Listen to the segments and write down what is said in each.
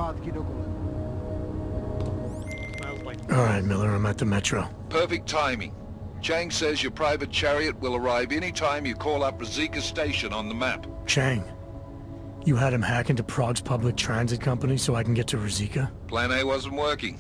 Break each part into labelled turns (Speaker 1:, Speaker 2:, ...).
Speaker 1: All right, Miller, I'm at the Metro.
Speaker 2: Perfect timing. Chang says your private chariot will arrive any time you call up Rizika Station on the map.
Speaker 1: Chang, you had him hack into Prague's public transit company so I can get to Rizika?
Speaker 2: Plan A wasn't working.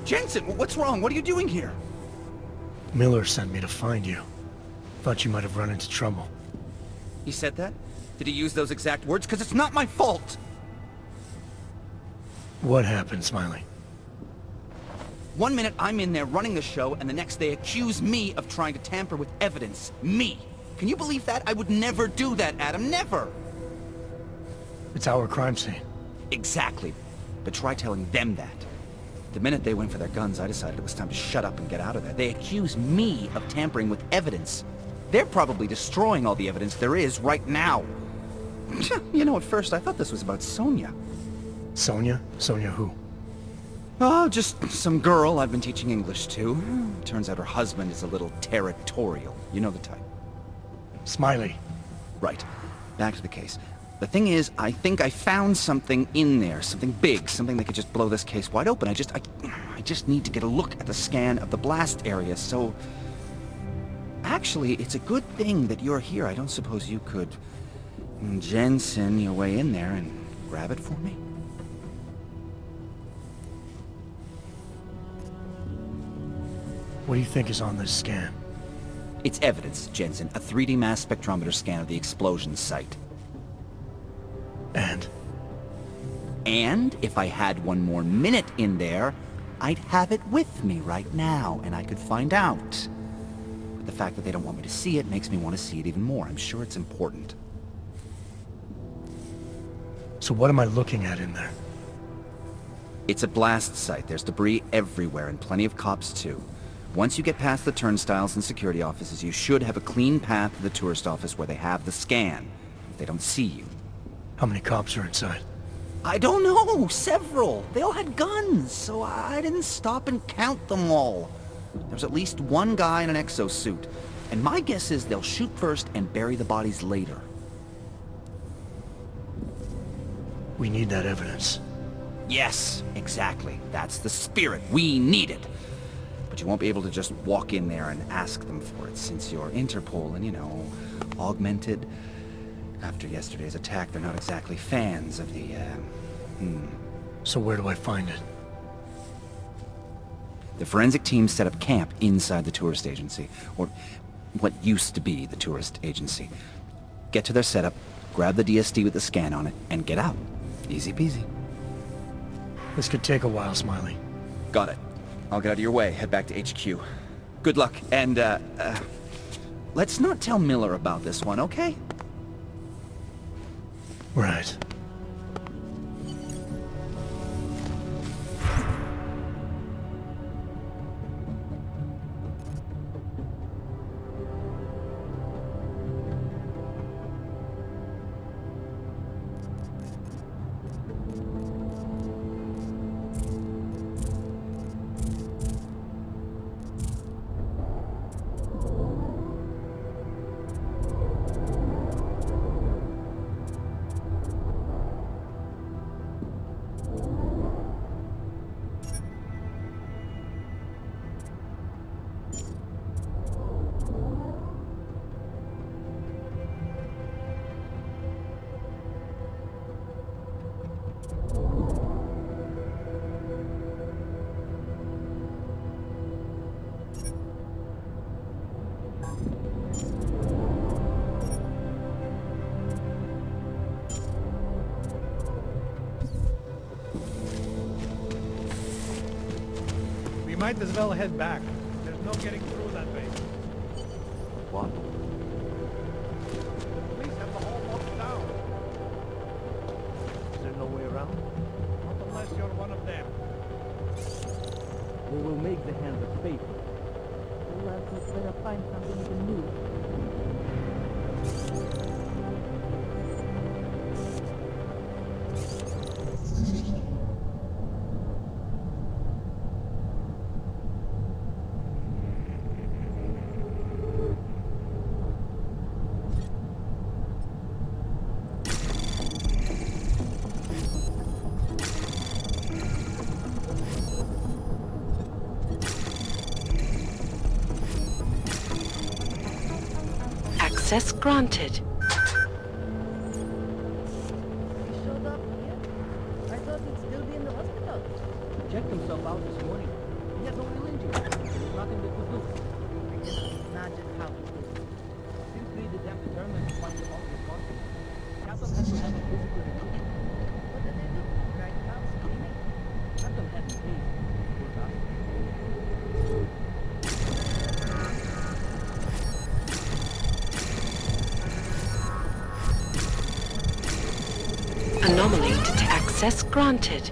Speaker 3: Jensen, what's wrong? What are you doing here?
Speaker 1: Miller sent me to find you. Thought you might have run into trouble.
Speaker 3: He said that? Did he use those exact words? Because it's not my fault!
Speaker 1: What happened, Smiley?
Speaker 3: 1 minute I'm in there running the show, and the next they accuse me of trying to tamper with evidence. Me! Can you believe that? I would never do that, Adam. Never!
Speaker 1: It's our crime scene.
Speaker 3: Exactly. But try telling them that. The minute they went for their guns, I decided it was time to shut up and get out of there. They accuse me of tampering with evidence. They're probably destroying all the evidence there is right now. You know, at first I thought this was about Sonia.
Speaker 1: Sonia? Sonia who?
Speaker 3: Oh, just some girl I've been teaching English to. Turns out her husband is a little territorial. You know the type.
Speaker 1: Smiley.
Speaker 3: Right. Back to the case. The thing is, I think I found something in there, something big, something that could just blow this case wide open. I just need to get a look at the scan of the blast area, so... Actually, it's a good thing that you're here. I don't suppose you could... Jensen your way in there and grab it for me?
Speaker 1: What do you think is on this scan?
Speaker 3: It's evidence, Jensen. A 3D mass spectrometer scan of the explosion site. And if I had one more minute in there, I'd have it with me right now, and I could find out. But the fact that they don't want me to see it makes me want to see it even more. I'm sure it's important.
Speaker 1: So what am I looking at in there?
Speaker 3: It's a blast site. There's debris everywhere, and plenty of cops too. Once you get past the turnstiles and security offices, you should have a clean path to the tourist office where they have the scan. If they don't see you.
Speaker 1: How many cops are inside?
Speaker 3: I don't know. Several. They all had guns, so I didn't stop and count them all. There's at least one guy in an exosuit, and my guess is they'll shoot first and bury the bodies later.
Speaker 1: We need that evidence.
Speaker 3: Yes, exactly. That's the spirit. We need it. But you won't be able to just walk in there and ask them for it, since you're Interpol and, you know, augmented. After yesterday's attack, they're not exactly fans of the,
Speaker 1: So where do I find it?
Speaker 3: The forensic team set up camp inside the tourist agency, or what used to be the tourist agency. Get to their setup, grab the DSD with the scan on it, and get out. Easy peasy.
Speaker 1: This could take a while, Smiley.
Speaker 3: Got it. I'll get out of your way, head back to HQ. Good luck, and, let's not tell Miller about this one, okay?
Speaker 1: Right.
Speaker 4: We might as well head back. There's no getting through that way.
Speaker 3: What?
Speaker 4: The police have the whole locked down.
Speaker 5: Access granted.
Speaker 6: He showed up here? I thought he'd still be in the hospital.
Speaker 7: Checked himself out this morning. He had no real injuries. There's nothing they could do.
Speaker 6: I cannot imagine how he did it.
Speaker 7: Since we did them determined to find the officer responsible, Captain has to have a physical review.
Speaker 6: What did they do? Drag him out screaming?
Speaker 7: Captain had to pay. Poor guy.
Speaker 5: Anomaly to access granted.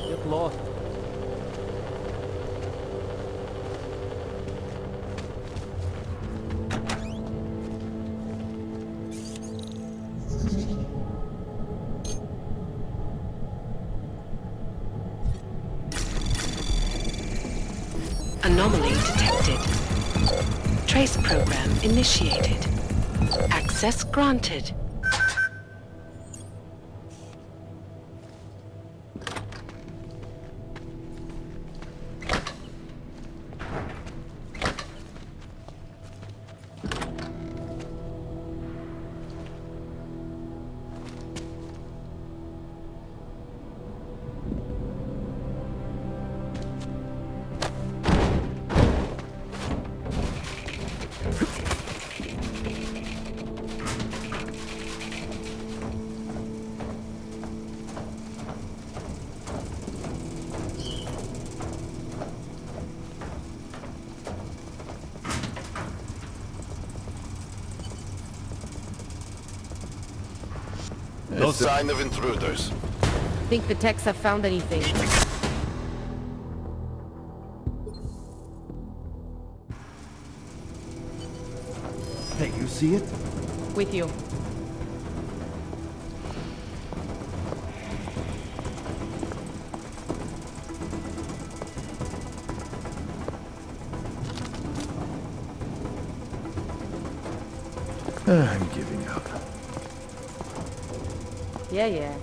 Speaker 7: Get lost.
Speaker 5: Anomaly detected. Trace program initiated. Access granted.
Speaker 8: No sign of intruders.
Speaker 6: Think the techs have found anything?
Speaker 9: Hey, you see it?
Speaker 6: With you.
Speaker 9: I'm giving up.
Speaker 6: Yeah.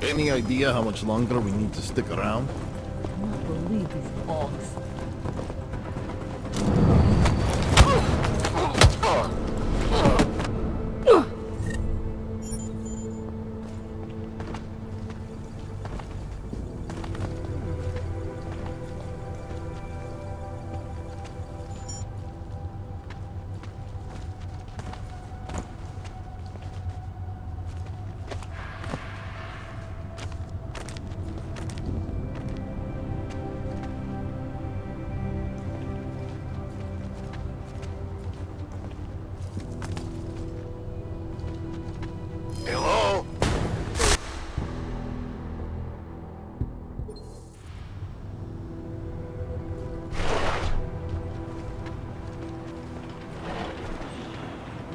Speaker 9: Any idea how much longer we need to stick around?
Speaker 6: I cannot believe these bogs.
Speaker 8: Hello?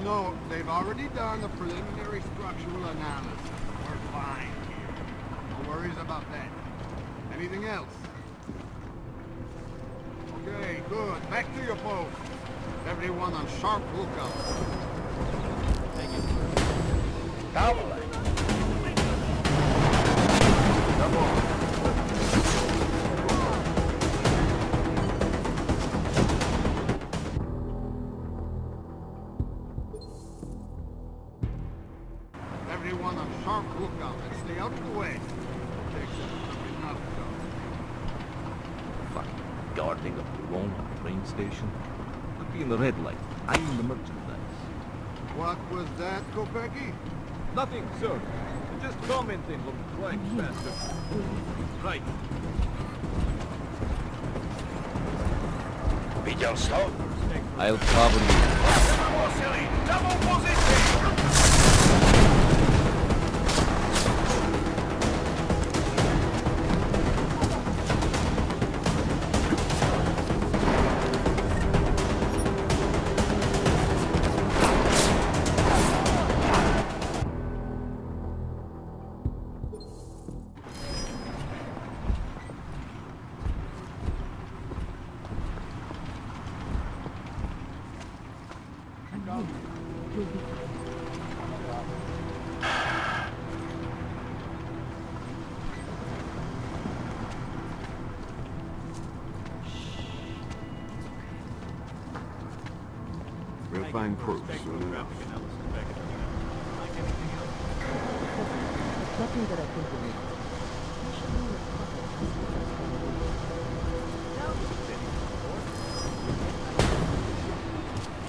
Speaker 10: No, they've already done the preliminary structural analysis. We're fine here. No worries about that. Anything else? Okay, good. Back to your post. Everyone on sharp lookout.
Speaker 8: Cavalier. Come on.
Speaker 10: Everyone on sharp lookout and stay out of the way. Take enough
Speaker 11: Fucking guarding a drone on a train station. Could be in the red light, eyeing the merchandise.
Speaker 10: What was that, Kopecki?
Speaker 11: Nothing, sir. Just commenting on the flying faster. Right.
Speaker 8: We can stop.
Speaker 11: I'll cover you.
Speaker 8: Double position!
Speaker 10: We'll find proof soon enough.
Speaker 6: Nothing that I think will make.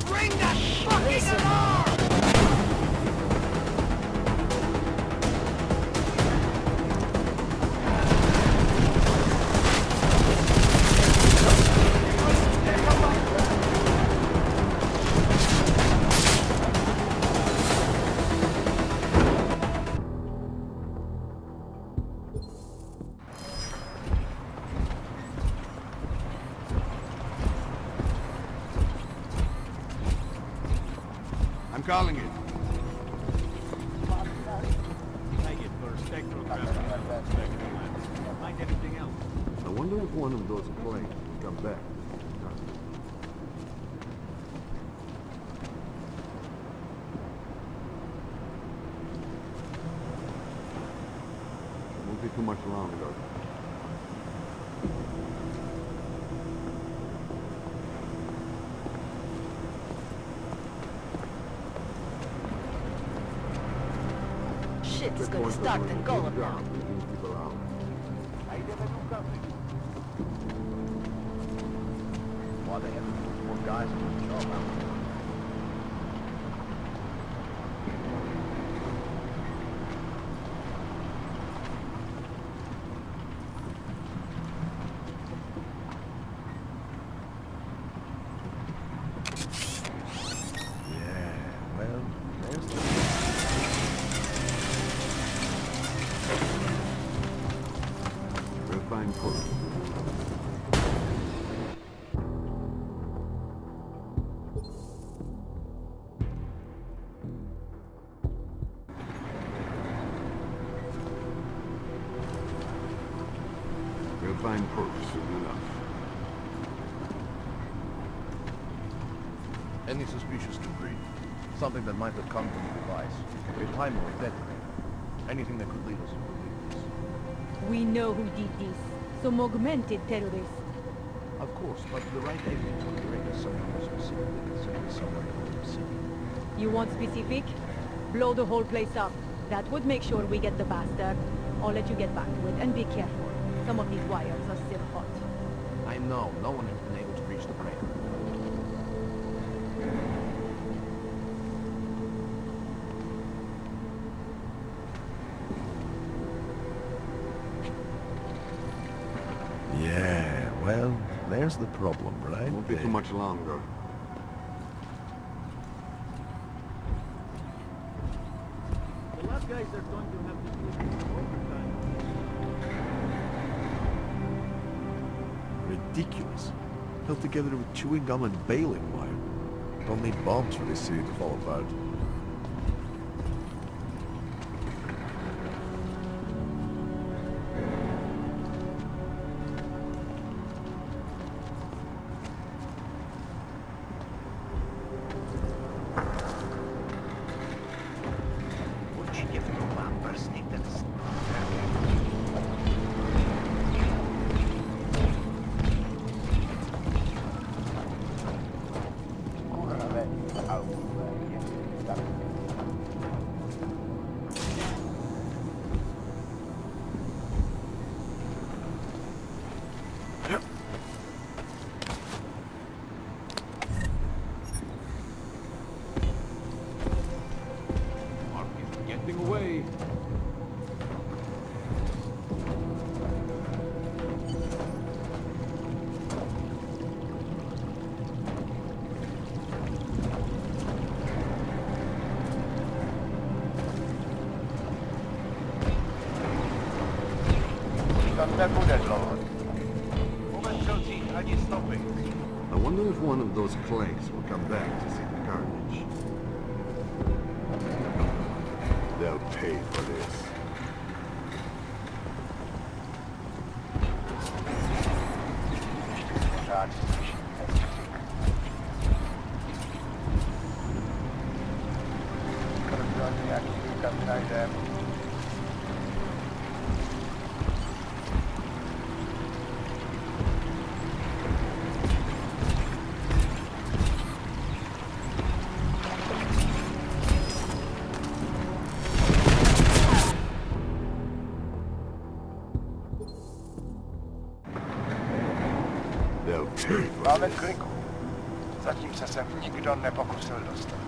Speaker 8: Bring the fucking alarm!
Speaker 10: I'm calling it.
Speaker 9: I wonder if one of those planes will come back. It won't be too much longer.
Speaker 6: Shit's gonna start to go up now.
Speaker 8: Why they have more guys on the job out there?
Speaker 10: find proof soon enough.
Speaker 9: Any suspicious debris. Something that might have come from the device. A timer or detonator. Anything that could lead us into weakness.
Speaker 6: We know who did this. Some augmented terrorist.
Speaker 9: Of course, but the right agent would direct us somewhere more specific than simply somewhere in the city.
Speaker 6: You want specific? Blow the whole place up. That would make sure we get the bastard. I'll let you get back to it, and be careful. Some of these wires are still hot.
Speaker 9: I know. No one has been able to reach the breaker.
Speaker 12: Yeah, well, there's the problem, right?
Speaker 10: Won't be too much longer.
Speaker 7: The last guys are going to have to do overtime.
Speaker 12: Ridiculous. Held together with chewing gum and baling wire. Don't need bombs for this city to fall apart.
Speaker 11: Away.
Speaker 10: I wonder if one of those plagues will come back to see the carnage. They'll pay for this.
Speaker 8: Mamy kryku. Zatím se sem nikdo nepokusil dostat.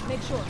Speaker 6: Make sure.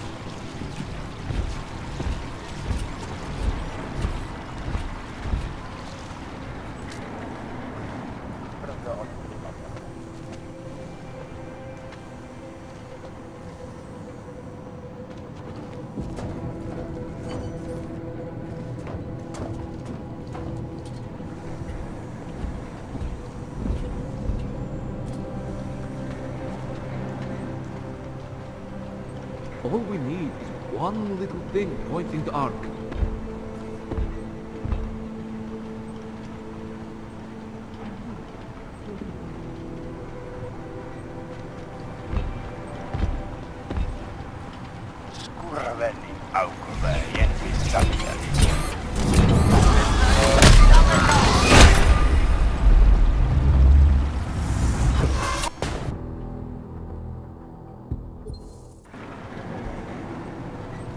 Speaker 11: All we need is one little thing pointing to Ark.
Speaker 8: Skurvený aukové jen by zabíjeli.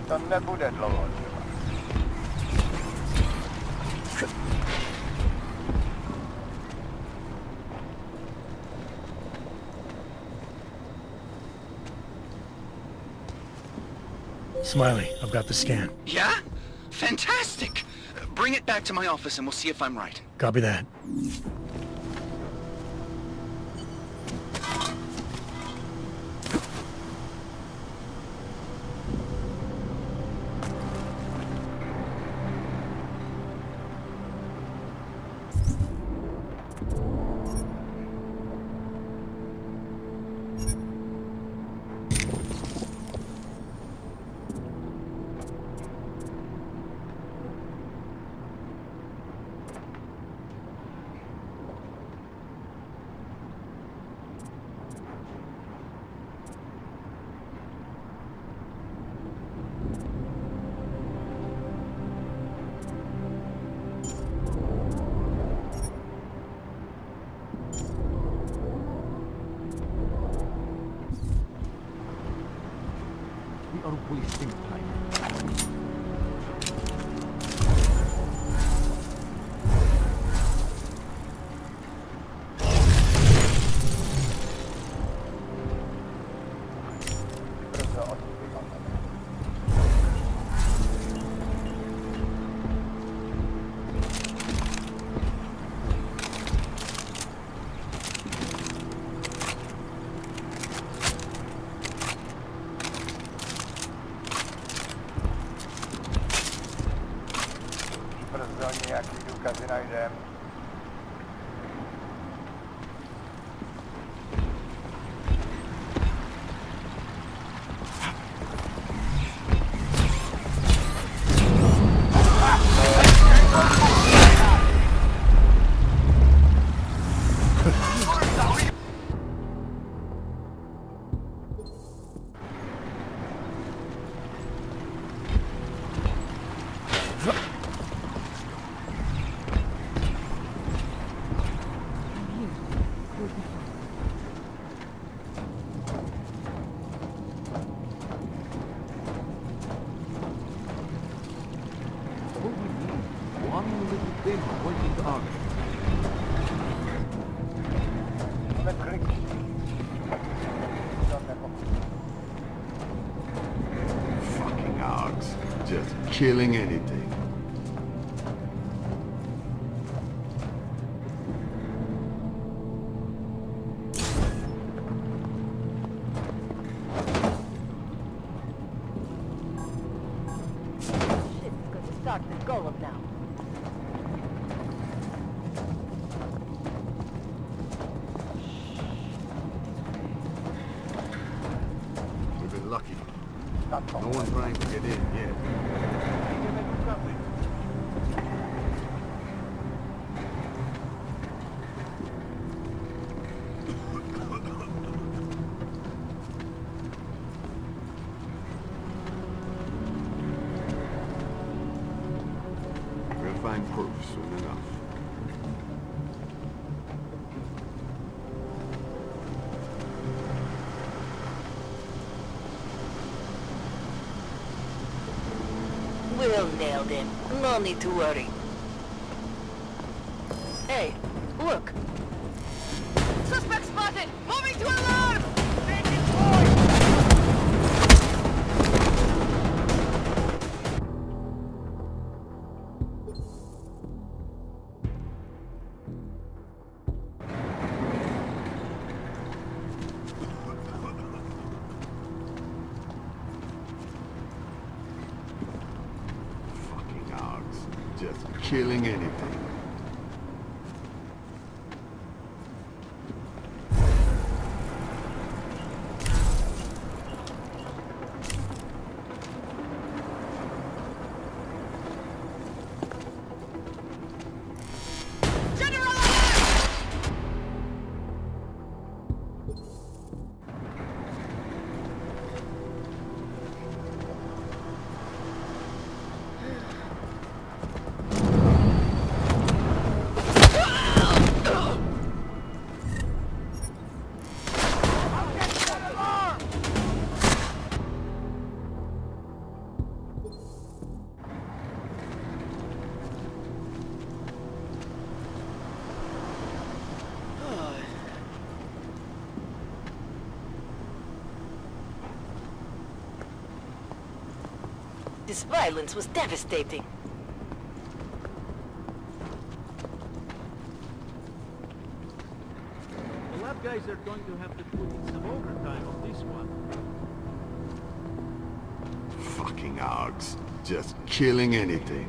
Speaker 8: To nebude dlouho trvat.
Speaker 1: Smiley, I've got the scan.
Speaker 3: Yeah? Fantastic! Bring it back to my office and we'll see if I'm right.
Speaker 1: Copy that.
Speaker 11: are wasting time.
Speaker 8: Brzo nějaký důkazy najdem.
Speaker 10: Fucking args. Just killing anything.
Speaker 6: Shit's going to start to go up now.
Speaker 10: We've been lucky. No one trying to get in yet. We'll find proof soon enough.
Speaker 13: We'll nail them. No need to worry. Hey, look. Suspect spotted! Moving to alarm!
Speaker 10: Fucking args. Just killing anything.
Speaker 13: This violence was devastating.
Speaker 11: The lab guys are going to have to put in some overtime on this one.
Speaker 10: Fucking args. Just killing anything.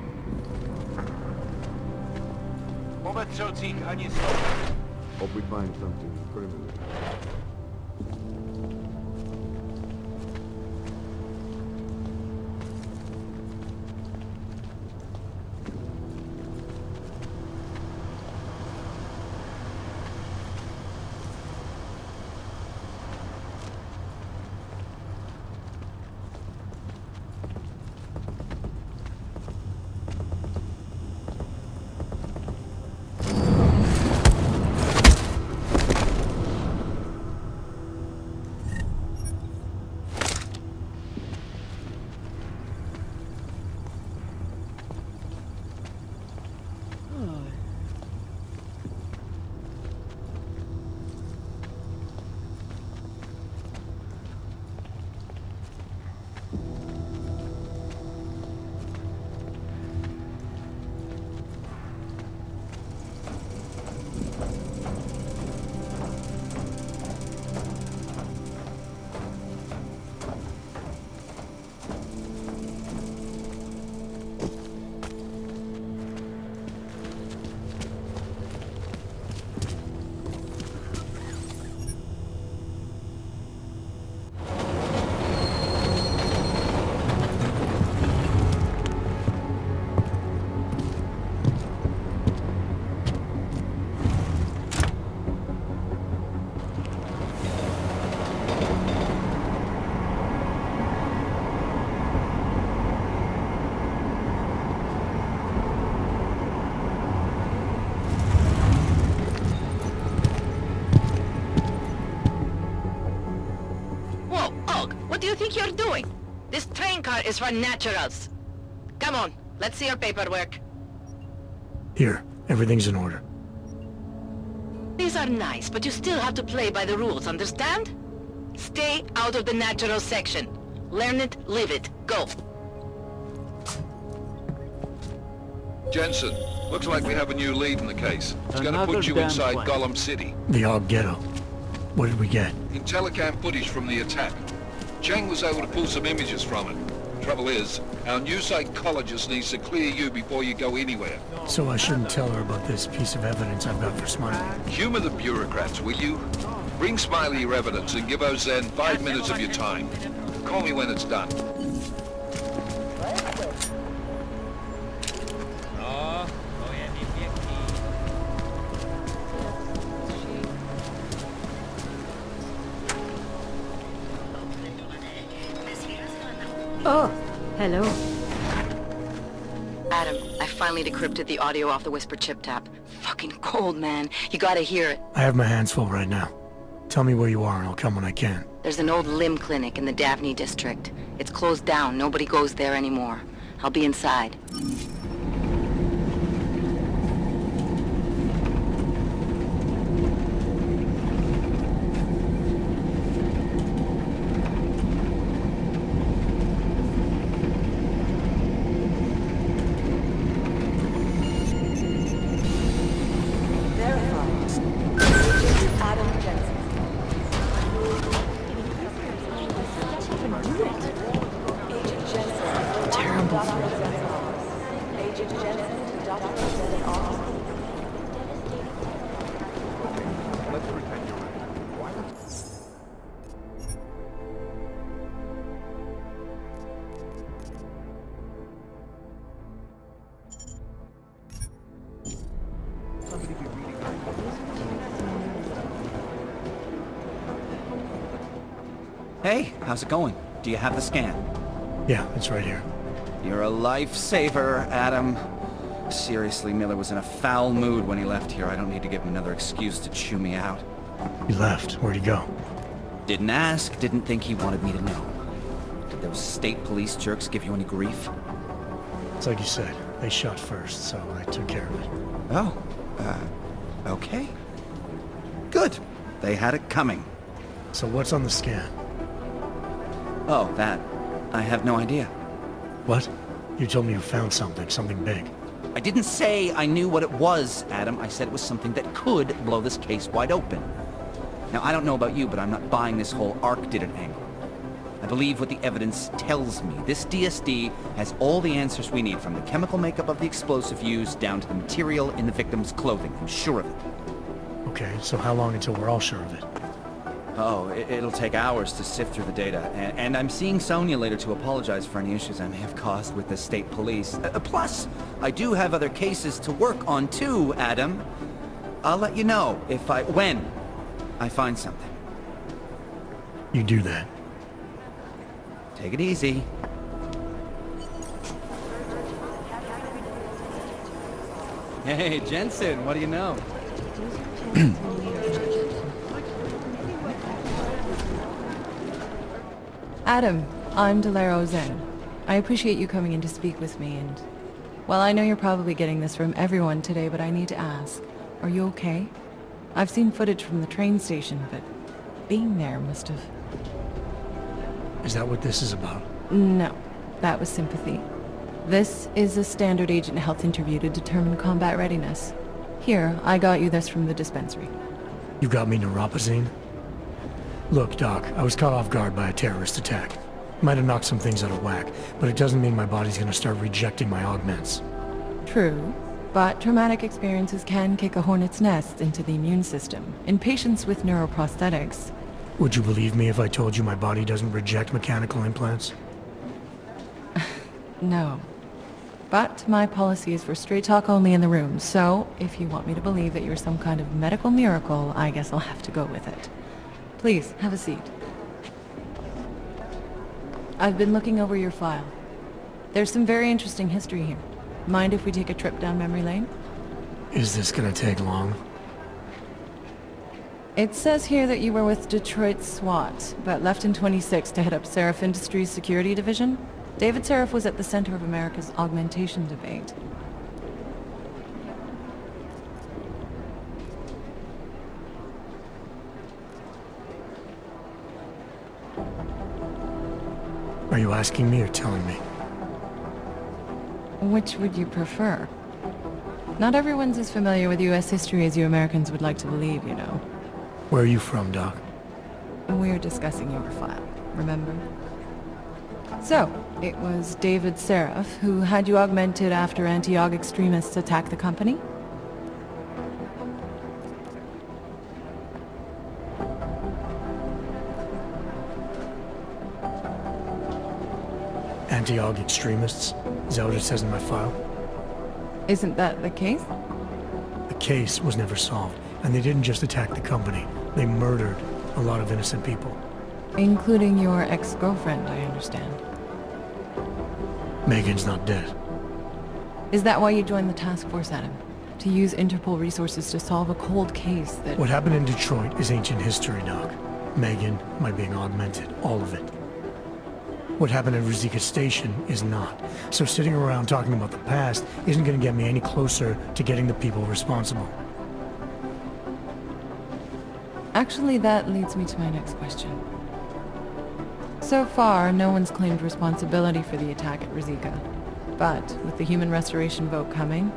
Speaker 10: Hope we find something criminal.
Speaker 13: What do you think you're doing? This train car is for naturals. Come on, let's see your paperwork.
Speaker 1: Here, everything's in order.
Speaker 13: These are nice, but you still have to play by the rules, understand? Stay out of the natural section. Learn it, live it. Go.
Speaker 2: Jensen, looks like we have a new lead in the case. It's gonna
Speaker 7: Another
Speaker 2: put you
Speaker 7: damn
Speaker 2: inside
Speaker 7: plan.
Speaker 2: Gollum City.
Speaker 1: The Og Ghetto. What did we get?
Speaker 2: Intellicam footage from the attack. Cheng was able to pull some images from it. Trouble is, our new psychologist needs to clear you before you go anywhere.
Speaker 1: So I shouldn't tell her about this piece of evidence I've got for Smiley.
Speaker 2: Humor the bureaucrats, will you? Bring Smiley your evidence and give Ozen 5 minutes of your time. Call me when it's done.
Speaker 6: Oh, hello.
Speaker 13: Adam, I finally decrypted the audio off the Whisper chip tap. Fucking cold, man. You gotta hear it.
Speaker 1: I have my hands full right now. Tell me where you are and I'll come when I can.
Speaker 13: There's an old limb clinic in the Daphne district. It's closed down. Nobody goes there anymore. I'll be inside.
Speaker 3: Hey, how's it going? Do you have the scan?
Speaker 1: Yeah, it's right here.
Speaker 3: You're a lifesaver, Adam. Seriously, Miller was in a foul mood when he left here. I don't need to give him another excuse to chew me out.
Speaker 1: He left. Where'd he go?
Speaker 3: Didn't ask, didn't think he wanted me to know. Did those state police jerks give you any grief?
Speaker 1: It's like you said. They shot first, so I took care of it.
Speaker 3: Oh, okay. Good. They had it coming.
Speaker 1: So what's on the scan?
Speaker 3: Oh, that. I have no idea.
Speaker 1: What? You told me you found something big.
Speaker 3: I didn't say I knew what it was, Adam. I said it was something that could blow this case wide open. Now, I don't know about you, but I'm not buying this whole Ark did it angle. I believe what the evidence tells me. This DSD has all the answers we need, from the chemical makeup of the explosive used down to the material in the victim's clothing. I'm sure of it.
Speaker 1: Okay, so how long until we're all sure of it?
Speaker 3: Oh, it'll take hours to sift through the data, and I'm seeing Sonia later to apologize for any issues I may have caused with the state police. Plus, I do have other cases to work on too, Adam. I'll let you know when I find something.
Speaker 1: You do that.
Speaker 3: Take it easy. Hey, Jensen, what do you know?
Speaker 14: Adam, I'm Delaro Zen. I appreciate you coming in to speak with me, and... well, I know you're probably getting this from everyone today, but I need to ask. Are you okay? I've seen footage from the train station, but being there must have...
Speaker 1: Is that what this is about?
Speaker 14: No, that was sympathy. This is a standard agent health interview to determine combat readiness. Here, I got you this from the dispensary.
Speaker 1: You got me neuropazine? Look, Doc, I was caught off guard by a terrorist attack. Might have knocked some things out of whack, but it doesn't mean my body's gonna start rejecting my augments.
Speaker 14: True, but traumatic experiences can kick a hornet's nest into the immune system. In patients with neuroprosthetics...
Speaker 1: Would you believe me if I told you my body doesn't reject mechanical implants?
Speaker 14: No. But my policy is for straight talk only in the room, so if you want me to believe that you're some kind of medical miracle, I guess I'll have to go with it. Please, have a seat. I've been looking over your file. There's some very interesting history here. Mind if we take a trip down memory lane?
Speaker 1: Is this gonna take long?
Speaker 14: It says here that you were with Detroit SWAT, but left in 26 to head up Seraph Industries' security division. David Seraph was at the center of America's augmentation debate.
Speaker 1: Are you asking me or telling me?
Speaker 14: Which would you prefer? Not everyone's as familiar with U.S. history as you Americans would like to believe, you know.
Speaker 1: Where are you from, Doc?
Speaker 14: We're discussing your file, remember? So, it was David Seraph who had you augmented after anti-aug extremists attacked the company?
Speaker 1: Anti-aug extremists? Is that what it says in my file?
Speaker 14: Isn't that the case?
Speaker 1: The case was never solved, and they didn't just attack the company. They murdered a lot of innocent people.
Speaker 14: Including your ex-girlfriend, I understand.
Speaker 1: Megan's not dead.
Speaker 14: Is that why you joined the task force, Adam? To use Interpol resources to solve a cold case that...
Speaker 1: What happened in Detroit is ancient history, Doc. Megan, my being augmented, all of it. What happened at Ruzicka Station is not. So sitting around talking about the past isn't going to get me any closer to getting the people responsible.
Speaker 14: Actually, that leads me to my next question. So far, no one's claimed responsibility for the attack at Ruzicka. But with the human restoration vote coming,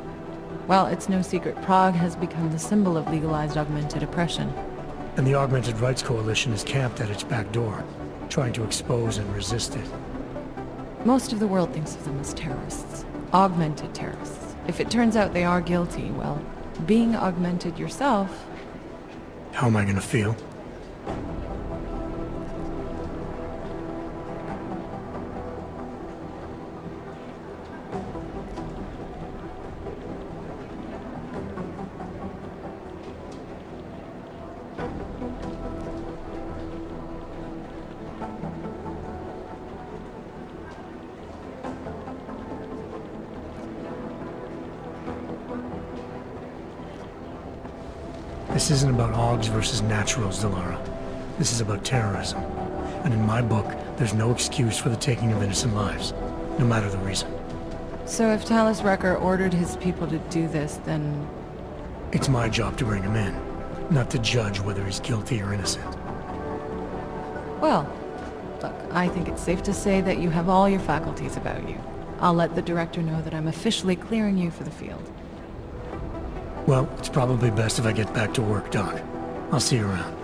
Speaker 14: well, it's no secret Prague has become the symbol of legalized augmented oppression.
Speaker 1: And the Augmented Rights Coalition is camped at its back door, trying to expose and resist it.
Speaker 14: Most of the world thinks of them as terrorists. Augmented terrorists. If it turns out they are guilty, well, being augmented yourself...
Speaker 1: How am I gonna feel? This isn't about Augs versus Naturals, Delara. This is about terrorism. And in my book, there's no excuse for the taking of innocent lives, no matter the reason.
Speaker 14: So if Talus Wrecker ordered his people to do this, then...
Speaker 1: It's my job to bring him in, not to judge whether he's guilty or innocent.
Speaker 14: Well, look, I think it's safe to say that you have all your faculties about you. I'll let the director know that I'm officially clearing you for the field.
Speaker 1: Well, it's probably best if I get back to work, Doc. I'll see you around.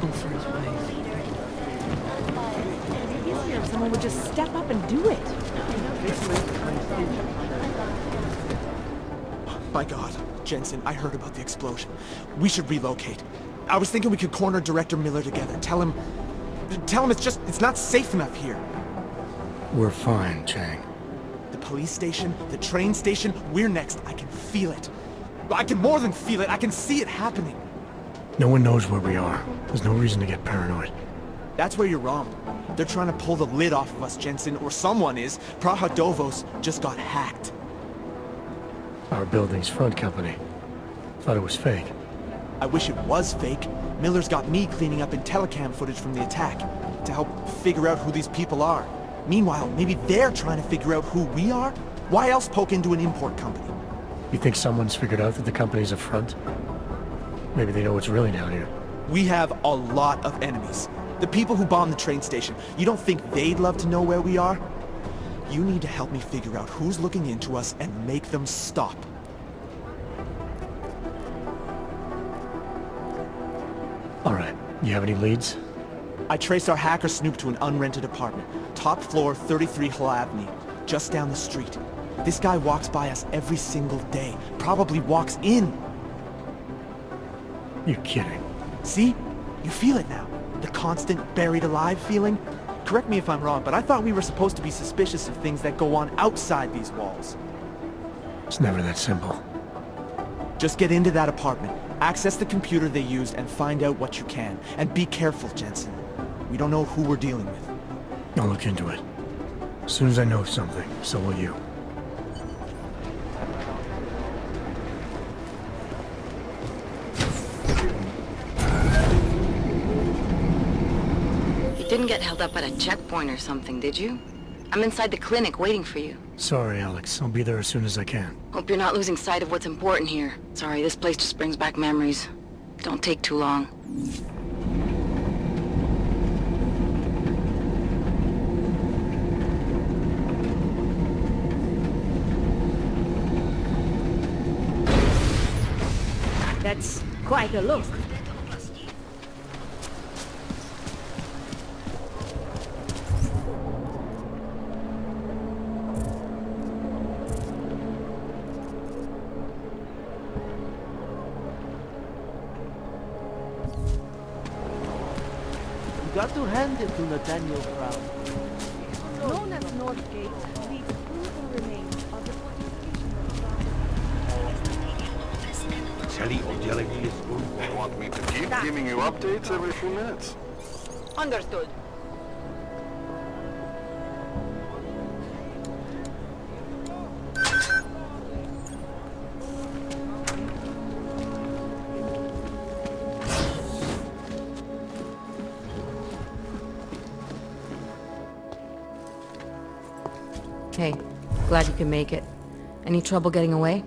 Speaker 6: For his wife. Maybe if someone would just step up and do it.
Speaker 15: My God, Jensen, I heard about the explosion. We should relocate. I was thinking we could corner Director Miller together. Tell him it's not safe enough here.
Speaker 1: We're fine, Chang.
Speaker 15: The police station, the train station, we're next. I can feel it. I can more than feel it. I can see it happening.
Speaker 1: No one knows where we are. There's no reason to get paranoid.
Speaker 15: That's where you're wrong. They're trying to pull the lid off of us, Jensen, or someone is. Praha Dovos just got hacked.
Speaker 1: Our building's front company. Thought it was fake.
Speaker 15: I wish it was fake. Miller's got me cleaning up IntelliCam footage from the attack to help figure out who these people are. Meanwhile, maybe they're trying to figure out who we are? Why else poke into an import company?
Speaker 1: You think someone's figured out that the company's a front? Maybe they know what's really down here.
Speaker 15: We have a lot of enemies. The people who bombed the train station. You don't think they'd love to know where we are? You need to help me figure out who's looking into us and make them stop.
Speaker 1: All right. You have any leads?
Speaker 15: I traced our hacker snoop to an unrented apartment. Top floor, 33 Hull Avenue. Just down the street. This guy walks by us every single day. Probably walks in.
Speaker 1: You're kidding.
Speaker 15: See? You feel it now. The constant buried alive feeling? Correct me if I'm wrong, but I thought we were supposed to be suspicious of things that go on outside these walls.
Speaker 1: It's never that simple.
Speaker 15: Just get into that apartment, access the computer they used, and find out what you can. And be careful, Jensen. We don't know who we're dealing with.
Speaker 1: I'll look into it. As soon as I know something, so will you.
Speaker 13: You didn't get held up at a checkpoint or something, did you? I'm inside the clinic waiting for you.
Speaker 1: Sorry, Alex. I'll be there as soon as I can.
Speaker 13: Hope you're not losing sight of what's important here. Sorry, this place just brings back memories. Don't take too long.
Speaker 6: That's quite a look.
Speaker 7: You got to hand it to Nathaniel Brown.
Speaker 6: Known as Northgate, leaves proven remains of the fortification
Speaker 8: They want me to keep giving you updates every few minutes.
Speaker 6: Understood.
Speaker 16: Hey, glad you can make it. Any trouble getting away?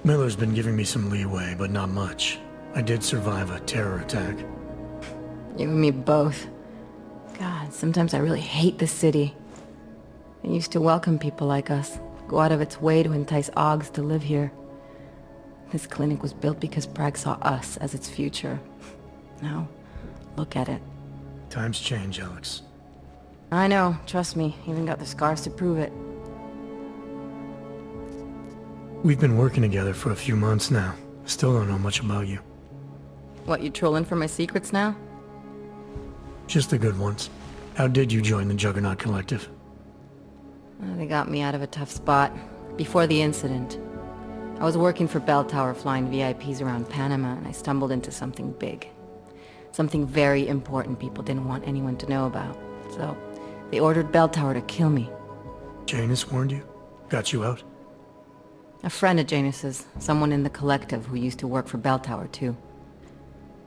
Speaker 1: Miller's been giving me some leeway, but not much. I did survive a terror attack.
Speaker 16: You and me both. God, sometimes I really hate this city. It used to welcome people like us, go out of its way to entice Augs to live here. This clinic was built because Prague saw us as its future. Now, look at it.
Speaker 1: Times change, Alex.
Speaker 16: I know, trust me, even got the scars to prove it.
Speaker 1: We've been working together for a few months now. Still don't know much about you.
Speaker 16: What, you trolling for my secrets now?
Speaker 1: Just the good ones. How did you join the Juggernaut Collective?
Speaker 16: They got me out of a tough spot. Before the incident, I was working for Bell Tower flying VIPs around Panama, and I stumbled into something big. Something very important people didn't want anyone to know about. So, they ordered Bell Tower to kill me.
Speaker 1: Janus warned you? Got you out?
Speaker 16: A friend of Janus's, someone in the collective who used to work for Bell Tower too.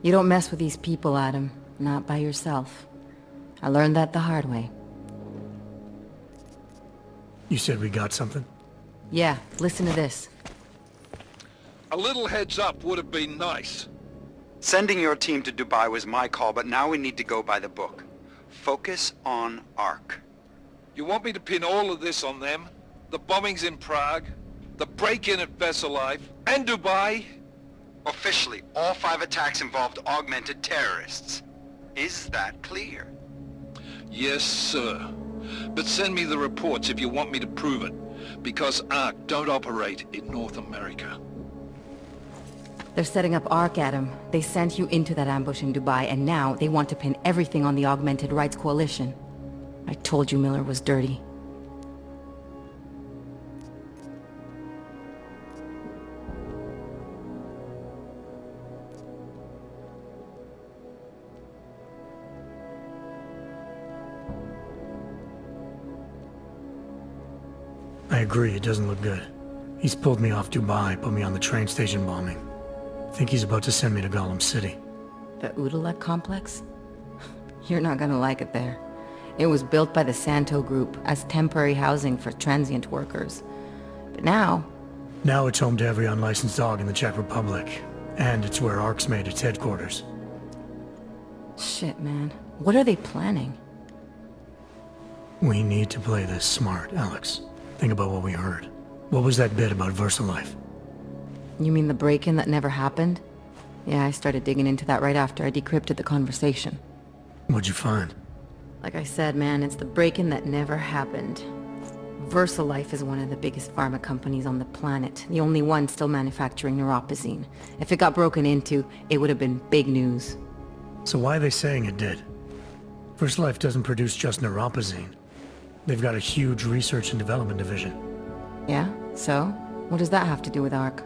Speaker 16: You don't mess with these people, Adam. Not by yourself. I learned that the hard way.
Speaker 1: You said we got something?
Speaker 16: Yeah, listen to this.
Speaker 2: A little heads up would have been nice.
Speaker 3: Sending your team to Dubai was my call, but now we need to go by the book. Focus on Ark.
Speaker 2: You want me to pin all of this on them? The bombings in Prague, the break-in at Vesalife, and Dubai?
Speaker 3: Officially, all 5 attacks involved augmented terrorists. Is that clear?
Speaker 2: Yes, sir. But send me the reports if you want me to prove it, because Ark don't operate in North America.
Speaker 16: They're setting up Ark, Adam. They sent you into that ambush in Dubai, and now they want to pin everything on the Augmented Rights Coalition. I told you Miller was dirty.
Speaker 1: I agree, it doesn't look good. He's pulled me off Dubai, put me on the train station bombing. I think he's about to send me to Gollum City.
Speaker 16: The Udalek complex? You're not gonna like it there. It was built by the Santo Group as temporary housing for transient workers. But now...
Speaker 1: Now it's home to every unlicensed dog in the Czech Republic. And it's where Ark's made its headquarters.
Speaker 16: Shit, man. What are they planning?
Speaker 1: We need to play this smart, Alex. Think about what we heard. What was that bit about VersaLife?
Speaker 16: You mean the break-in that never happened? Yeah, I started digging into that right after I decrypted the conversation.
Speaker 1: What'd you find?
Speaker 16: Like I said, man, it's the break-in that never happened. VersaLife is one of the biggest pharma companies on the planet, the only one still manufacturing neuropozyne. If it got broken into, it would have been big news.
Speaker 1: So why are they saying it did? First Life doesn't produce just neuropozyne. They've got a huge research and development division.
Speaker 16: Yeah? So? What does that have to do with ARC?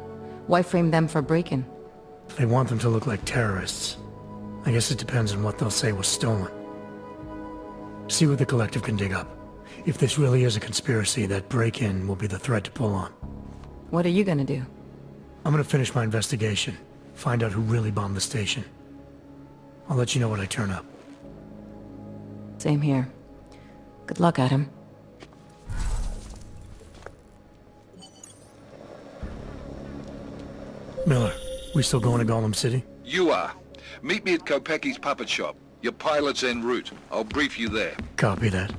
Speaker 16: Why frame them for break-in?
Speaker 1: They want them to look like terrorists. I guess it depends on what they'll say was stolen. See what the Collective can dig up. If this really is a conspiracy, that break-in will be the thread to pull on.
Speaker 16: What are you gonna do?
Speaker 1: I'm gonna finish my investigation. Find out who really bombed the station. I'll let you know when I turn up.
Speaker 16: Same here. Good luck, Adam.
Speaker 1: Miller, we still going to Golem City?
Speaker 2: You are. Meet me at Kopecki's puppet shop. Your pilot's en route. I'll brief you there.
Speaker 1: Copy that.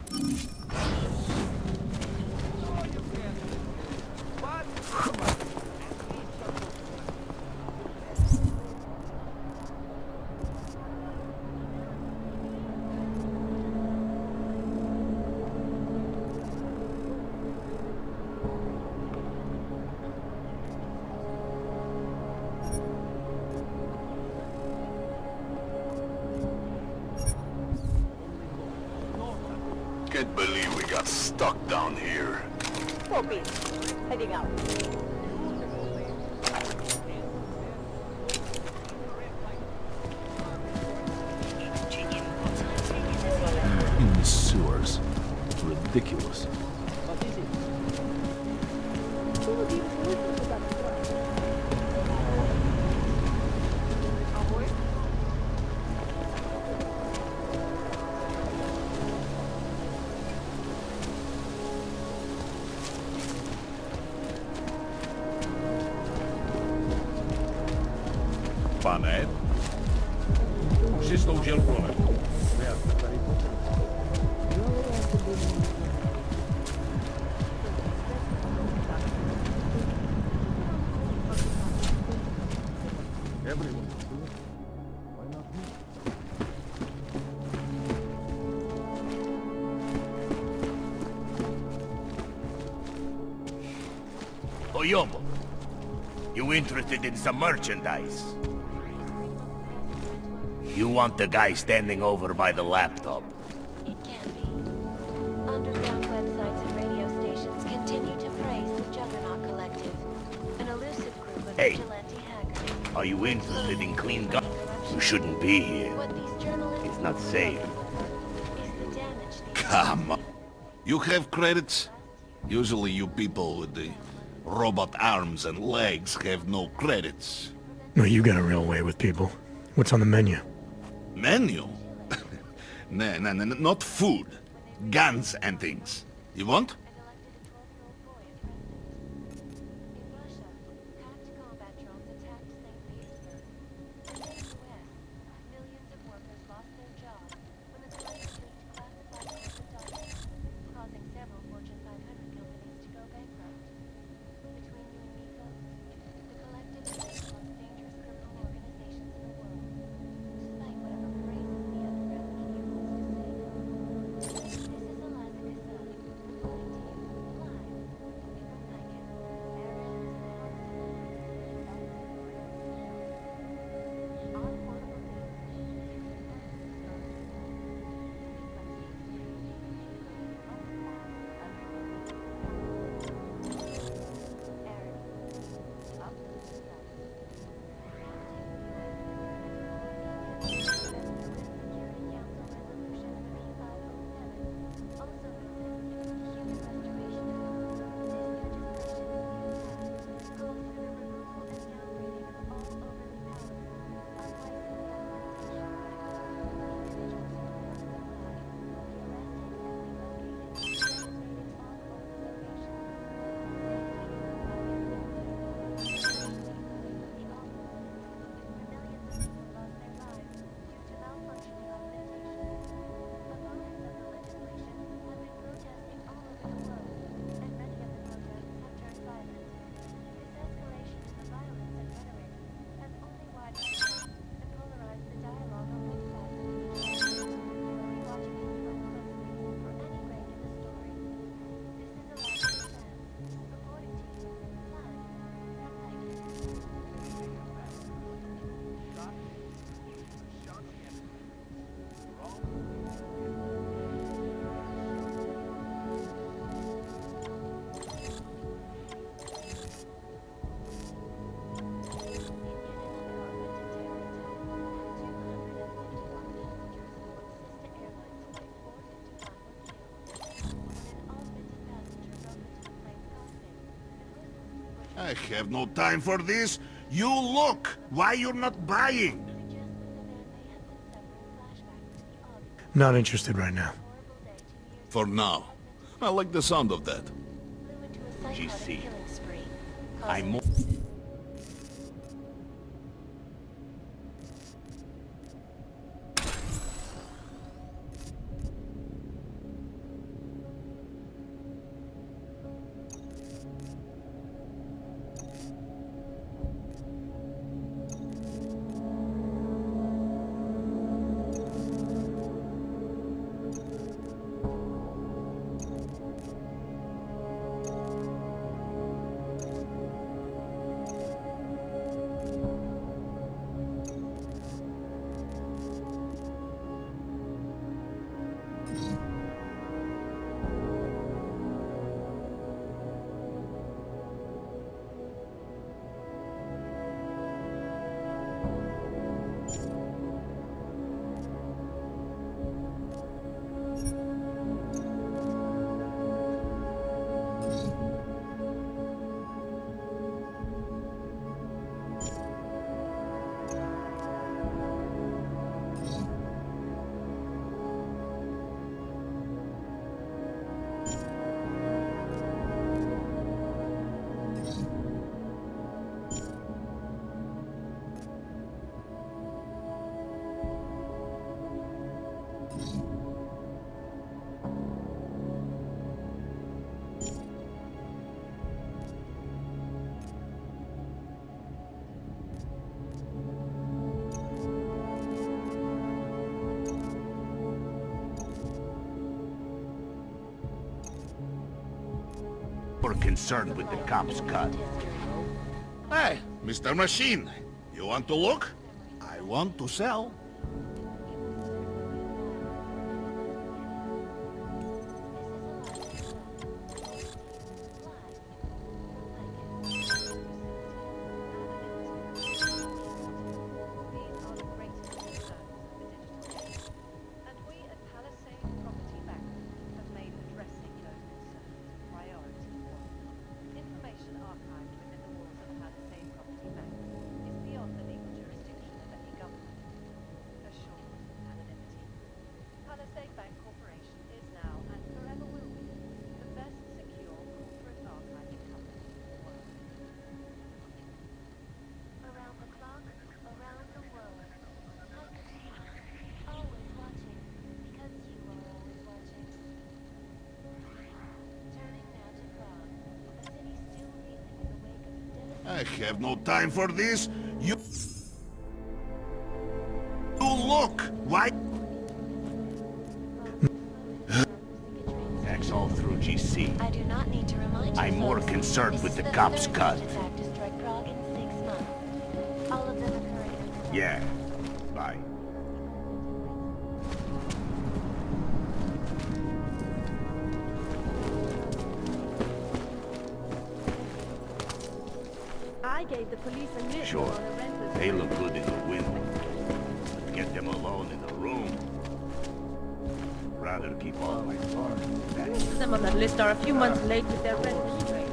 Speaker 17: Can't believe we got stuck down here.
Speaker 6: Copy. Heading out.
Speaker 11: In the sewers. Ridiculous.
Speaker 17: Pane? Už si sloužil kolem.
Speaker 18: Oyomo, you interested in some merchandise? You want the guy standing over by the laptop?
Speaker 19: It can be. Underground websites and radio stations continue to praise the Juggernaut Collective, an elusive group of vigilante hackers.
Speaker 18: Are you interested in clean gun? You shouldn't be here.
Speaker 19: What these journalists
Speaker 18: It's not safe.
Speaker 19: is the damage these
Speaker 17: Come on. You have credits? Usually you people with the robot arms and legs have no credits.
Speaker 1: No, you got a real way with people. What's on the menu?
Speaker 17: Menu? No, not food. Guns and things. You want? I have no time for this. You look! Why you're not buying?
Speaker 1: Not interested right now.
Speaker 17: For now. I like the sound of that.
Speaker 18: GC. I'm more... We're concerned with the cops' cut.
Speaker 17: Hey, Mr. Machine. You want to look? I want to sell. I have no time for this. You look! Why?
Speaker 18: That's all through GC.
Speaker 19: I do not need to remind you.
Speaker 18: I'm more concerned with the cops' cut.
Speaker 19: All of them occurring.
Speaker 18: Yeah. Bye.
Speaker 6: I gave the police a nickel
Speaker 18: Sure.
Speaker 6: on a rental.
Speaker 18: They look good in the window. But get them alone in the room. Rather keep all my parts back.
Speaker 6: Some on that list are a few months late with their rent straight.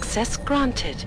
Speaker 5: Access granted.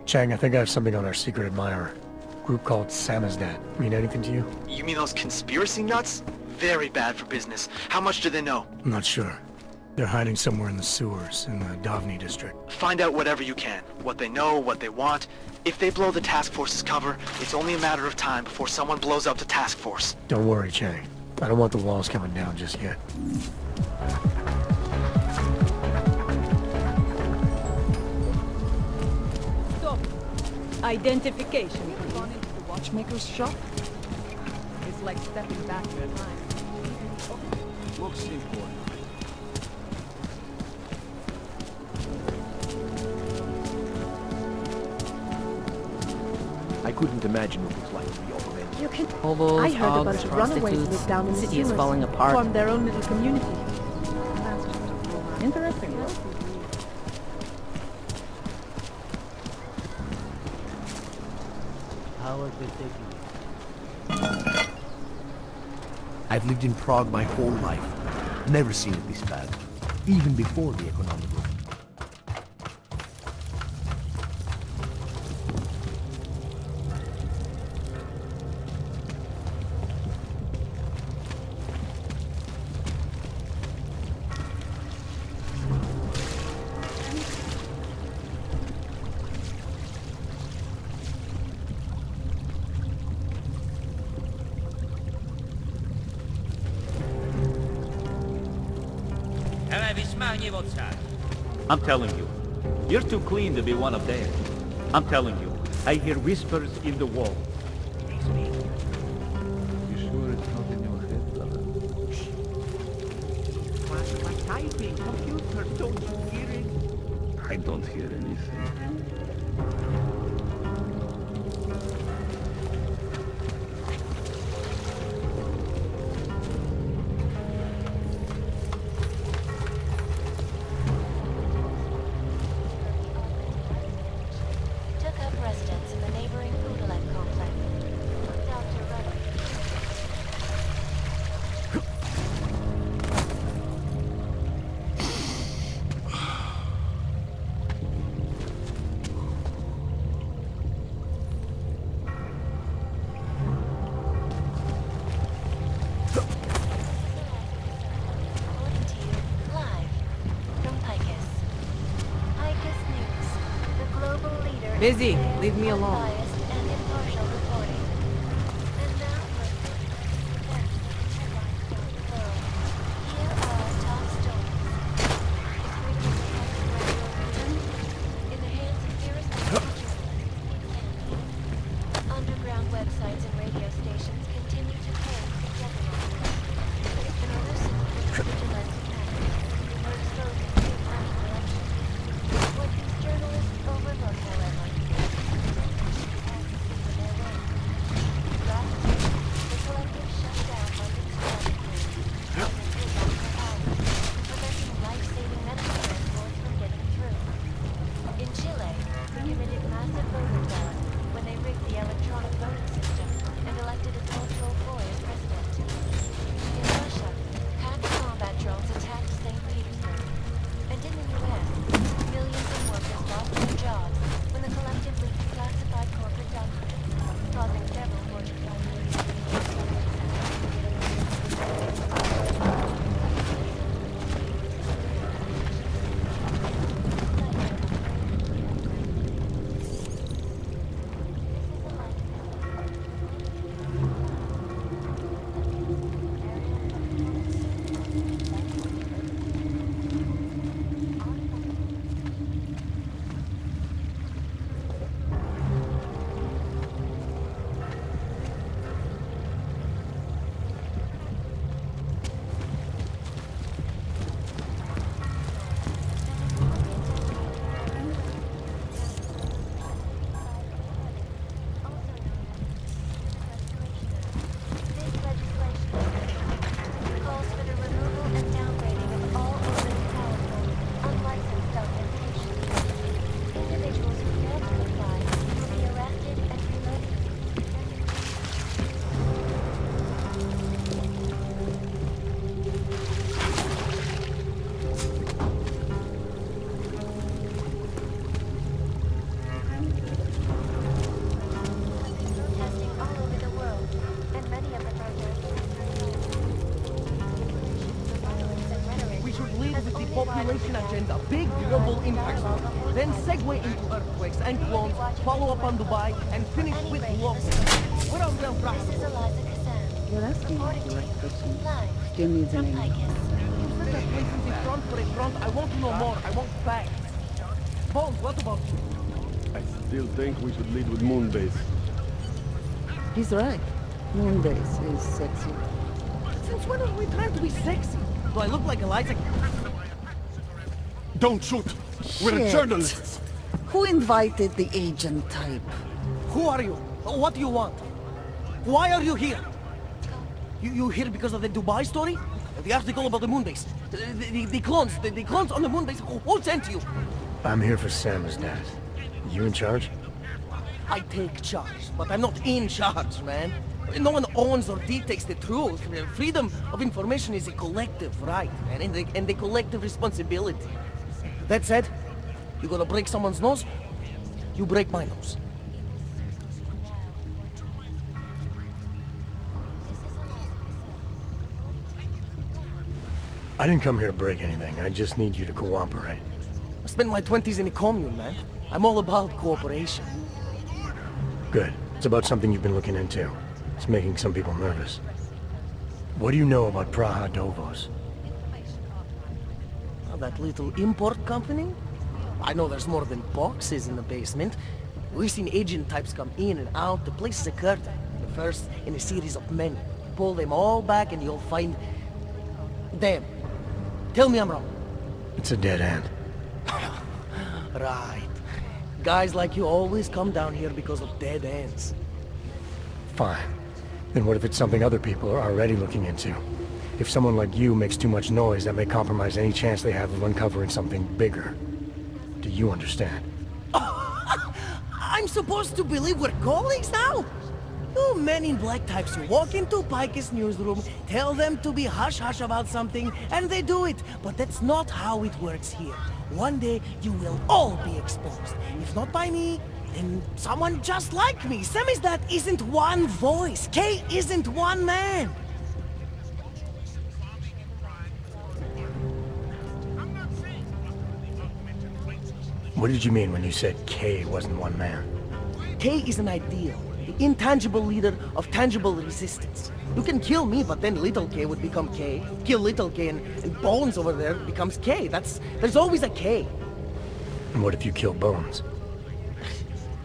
Speaker 1: Chang, I think I have something on our secret admirer. Group called Samizdat. Mean anything to you?
Speaker 15: You mean those conspiracy nuts? Very bad for business. How much do they know?
Speaker 1: I'm not sure. They're hiding somewhere in the sewers in the Davni district.
Speaker 15: Find out whatever you can. What they know, what they want. If they blow the task force's cover, it's only a matter of time before someone blows up the task force.
Speaker 1: Don't worry, Chang. I don't want the walls coming down just yet.
Speaker 6: Identification.
Speaker 7: You ever gone into the watchmaker's shop? It's like stepping back in time.
Speaker 9: Looks important.
Speaker 7: I couldn't imagine what it's like to be overran.
Speaker 6: You can...
Speaker 16: Hobos,
Speaker 6: I heard a
Speaker 16: hogs,
Speaker 6: bunch of runaways
Speaker 16: prostitutes.
Speaker 6: lived down in the
Speaker 16: City is
Speaker 6: sewers.
Speaker 16: falling apart.
Speaker 6: Formed their own little community.
Speaker 7: Interesting.
Speaker 18: How are they taking it?
Speaker 12: I've lived in Prague my whole life. Never seen it this bad. Even before the economic boom.
Speaker 11: I'm telling you, you're too clean to be one of theirs. I'm telling you, I hear whispers in the wall. They speak.
Speaker 9: You sure it's not in your head, brother?
Speaker 18: My typing computer, don't you hear it?
Speaker 11: I don't hear anything.
Speaker 19: Took up residence in the neighboring Udalek complex. Dr. Rudder. Reporting to you live from Picus. Picus News, the global leader in
Speaker 14: Busy.
Speaker 19: fair,
Speaker 14: Leave me alone.
Speaker 19: unbiased, and impartial reporting. And now for a quick look at the headlines around the world. Here are our top stories. Is freedom of the press gradual in the hands of irresponsible journalists? It can be. Underground websites and radio stations continue to praise the juggernaut. An elusive vigilante tactics are exposing satanic corruption. What these journalists overlook, however,
Speaker 7: population agenda, big global impact. Then segue into earthquakes and clones, follow up on Dubai, and finish with loss. We're on real process.
Speaker 20: You're asking the right person. Still needs an name.
Speaker 7: You said that place is a front for a front. I want to know more. I want facts. Bones, what about you?
Speaker 21: I still think we should lead with Moonbase.
Speaker 20: He's right. Moonbase is sexy.
Speaker 7: Since when are we trying to be sexy? Do I look like Eliza?
Speaker 21: Don't shoot! We're
Speaker 20: Shit.
Speaker 21: journalists!
Speaker 20: Who invited the agent type?
Speaker 7: Who are you? What do you want? Why are you here? You here because of the Dubai story? The article about the moonbase? The clones on the moonbase? Who sent you?
Speaker 1: I'm here for Sam's dad. You in charge?
Speaker 7: I take charge, but I'm not in charge, man. No one owns or dictates the truth. Freedom of information is a collective right, man, and a collective responsibility. That said, you gonna break someone's nose? You break my nose.
Speaker 1: I didn't come here to break anything. I just need you to cooperate.
Speaker 7: I spent my 20s in a commune, man. I'm all about cooperation.
Speaker 1: Good. It's about something you've been looking into. It's making some people nervous. What do you know about Praha Dovos?
Speaker 7: Oh, that little import company? I know there's more than boxes in the basement. We've seen agent types come in and out. The place is a curtain. The first in a series of many. Pull them all back and you'll find... them. Tell me I'm wrong.
Speaker 1: It's a dead end.
Speaker 7: Right. Guys like you always come down here because of dead ends.
Speaker 1: Fine. Then what if it's something other people are already looking into? If someone like you makes too much noise, that may compromise any chance they have of uncovering something bigger. Do you understand?
Speaker 7: I'm supposed to believe we're colleagues now? You men in black types who walk into Pike's newsroom, tell them to be hush-hush about something, and they do it. But that's not how it works here. One day, you will all be exposed. If not by me, then someone just like me. Samizdat isn't one voice. K isn't one man.
Speaker 1: What did you mean when you said K wasn't one man?
Speaker 7: K is an ideal. The intangible leader of tangible resistance. You can kill me, but then little K would become K. Kill little K and Bones over there becomes K. There's always a K.
Speaker 1: And what if you kill Bones?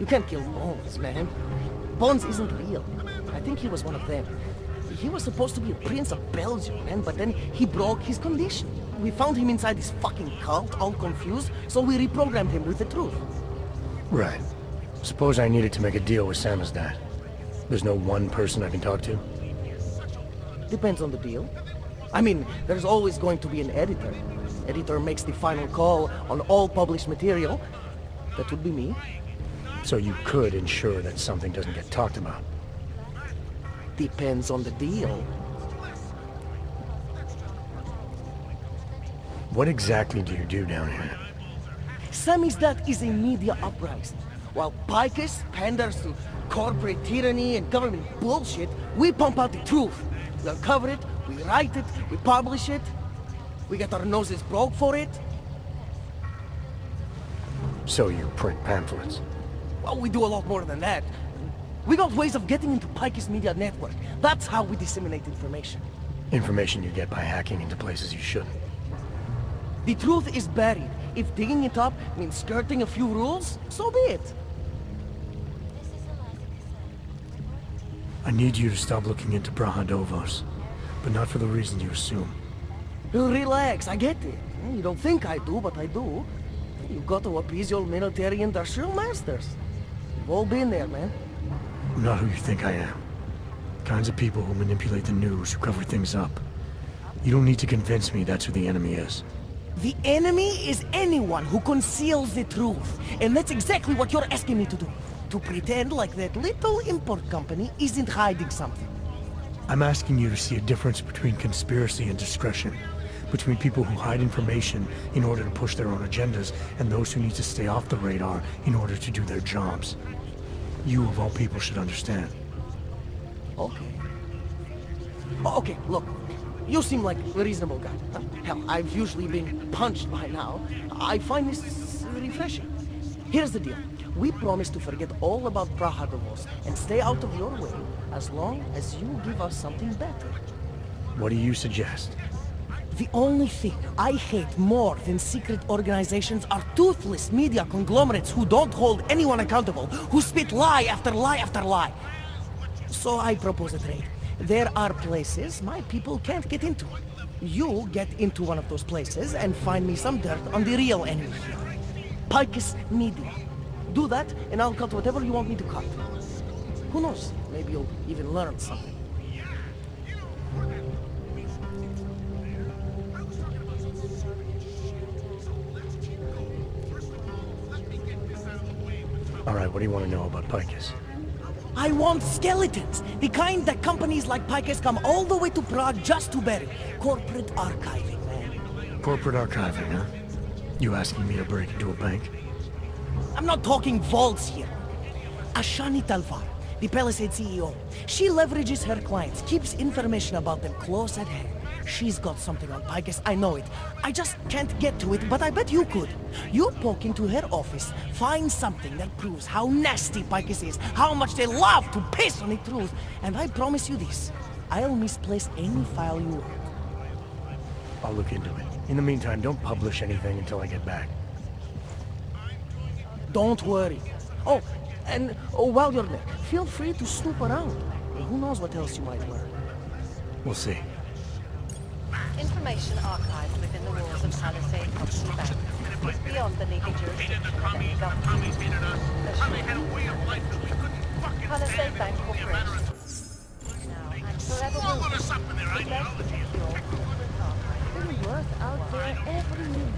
Speaker 7: You can't kill Bones, man. Bones isn't real. I think he was one of them. He was supposed to be a prince of Belgium, man, but then he broke his condition. We found him inside this fucking cult, all confused, so we reprogrammed him with the truth.
Speaker 1: Right. Suppose I needed to make a deal with Samizdat. There's no one person I can talk to?
Speaker 7: Depends on the deal. I mean, there's always going to be an editor. Editor makes the final call on all published material. That would be me.
Speaker 1: So you could ensure that something doesn't get talked about?
Speaker 7: Depends on the deal.
Speaker 1: What exactly do you do down here?
Speaker 7: Samizdat is a media uprising. While Picus panders to corporate tyranny and government bullshit, we pump out the truth. We uncover it, we write it, we publish it. We get our noses broke for it.
Speaker 1: So you print pamphlets?
Speaker 7: Well, we do a lot more than that. We got ways of getting into Picus media network. That's how we disseminate information.
Speaker 1: Information you get by hacking into places you shouldn't.
Speaker 7: The truth is buried. If digging it up means skirting a few rules, so be it.
Speaker 1: I need you to stop looking into Praha Dovos, but not for the reason you assume.
Speaker 7: Relax, I get it. You don't think I do, but I do. You got to appease your military industrial masters. We've all been there, man.
Speaker 1: I'm not who you think I am. Kinds of people who manipulate the news, who cover things up. You don't need to convince me that's who the enemy is.
Speaker 7: The enemy is anyone who conceals the truth. And that's exactly what you're asking me to do. To pretend like that little import company isn't hiding something.
Speaker 1: I'm asking you to see a difference between conspiracy and discretion. Between people who hide information in order to push their own agendas, and those who need to stay off the radar in order to do their jobs. You, of all people, should understand.
Speaker 7: Okay. Okay, look. You seem like a reasonable guy. Hell, I've usually been punched by now. I find this refreshing. Here's the deal. We promise to forget all about Praha Divorce and stay out of your way as long as you give us something better.
Speaker 1: What do you suggest?
Speaker 7: The only thing I hate more than secret organizations are toothless media conglomerates who don't hold anyone accountable, who spit lie after lie after lie. So I propose a trade. There are places my people can't get into. You get into one of those places and find me some dirt on the real enemy here. Picus Media. Do that, and I'll cut whatever you want me to cut. Who knows? Maybe you'll even learn something.
Speaker 1: All right, what do you want to know about Picus?
Speaker 7: I want skeletons! The kind that companies like Picus come all the way to Prague just to bury. Corporate archiving, man.
Speaker 1: Corporate archiving, huh? You asking me to break into a bank?
Speaker 7: I'm not talking vaults here. Ashani Talvar, the Palisade CEO. She leverages her clients, keeps information about them close at hand. She's got something on Picus, I know it. I just can't get to it, but I bet you could. You poke into her office, find something that proves how nasty Picus is, how much they love to piss on the truth, and I promise you this, I'll misplace any file you want.
Speaker 1: I'll look into it. In the meantime, don't publish anything until I get back.
Speaker 7: Don't worry. Oh, and while you're there, feel free to snoop around. Who knows what else you might learn.
Speaker 1: We'll see.
Speaker 4: Information archived within the walls of Palisade Property Bank is beyond the legal jurisdiction of any government. Palisade Bank Corporation. Now and forever will be the best secure corporate archive in worth out there every minute.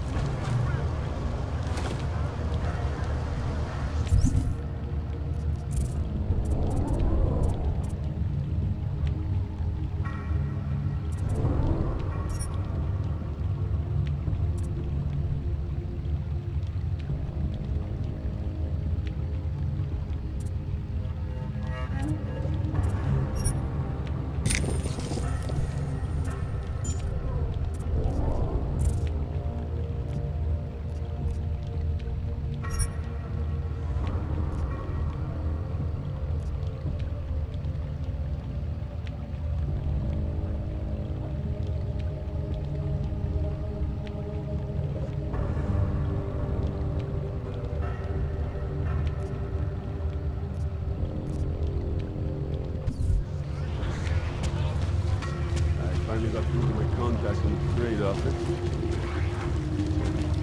Speaker 21: Finally got through to my contact in the trade office.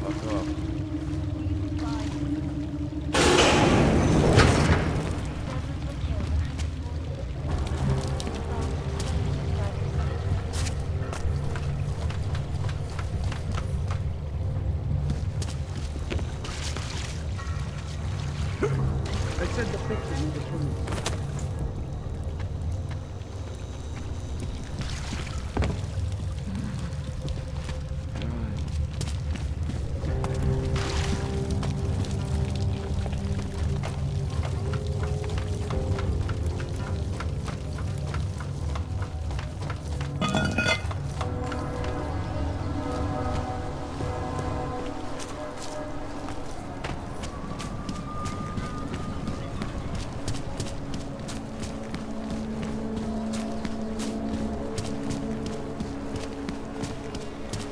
Speaker 21: Fuck off.
Speaker 12: I sent the picture in the police.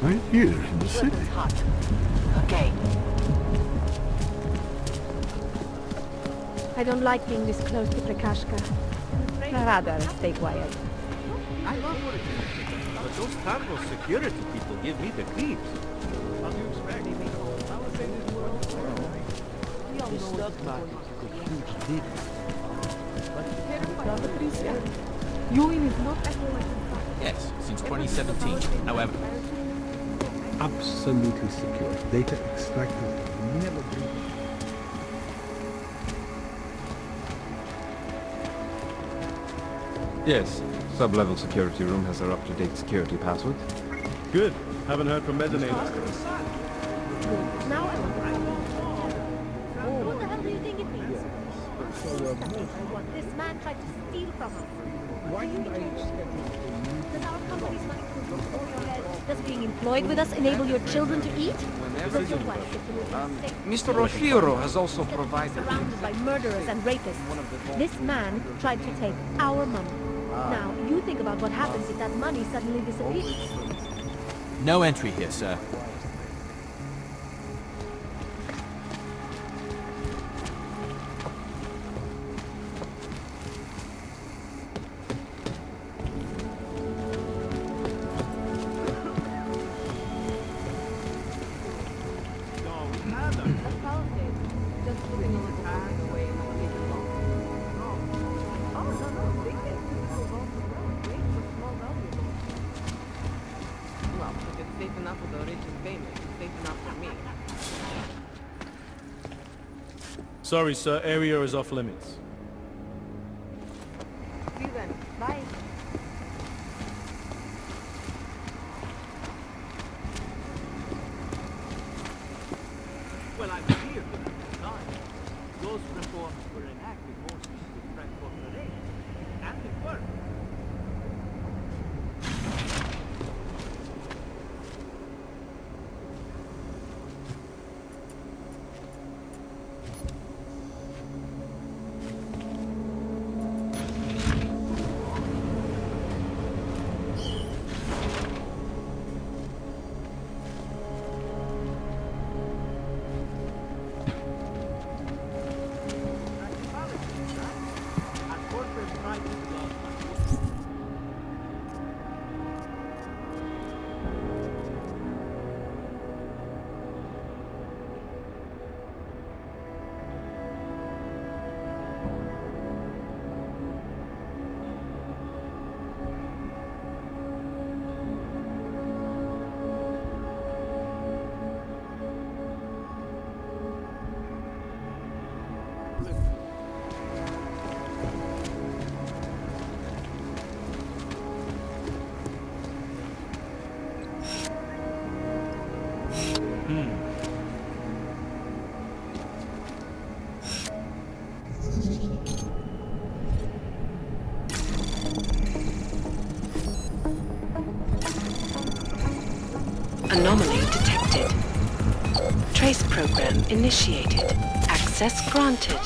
Speaker 21: Right here in the city.
Speaker 6: Okay. I don't like being this close to Prakashka. I'd rather stay quiet.
Speaker 11: I love what it is, but those Targos security people give me the creeps. How do you expect?
Speaker 12: This stock market is a huge deal.
Speaker 22: Yes, since 2017. However,
Speaker 12: Absolutely secure. Data extracted. Never been.
Speaker 23: Yes, sub-level security room has our up-to-date security password.
Speaker 21: Good. Haven't heard from Mezzanine.
Speaker 6: Now what the hell do you think it means? What this man tried to steal from us.
Speaker 12: Why did I expect
Speaker 6: Because our company's money
Speaker 4: does being employed with us enable your children to eat? Does your wife get to live in a safe
Speaker 23: Mr. Oshiro has also provided...
Speaker 4: surrounded by murderers and rapists? This man tried to take our money. Now, you think about what happens if that money suddenly disappears.
Speaker 22: No entry here, sir.
Speaker 8: Sorry, sir. Area is off limits.
Speaker 6: See you then. Bye.
Speaker 11: Well, I'm here for the time. Those reforms were enacted mostly with Frankfurt Parade, and it worked.
Speaker 5: Anomaly detected. Trace program initiated. Access granted.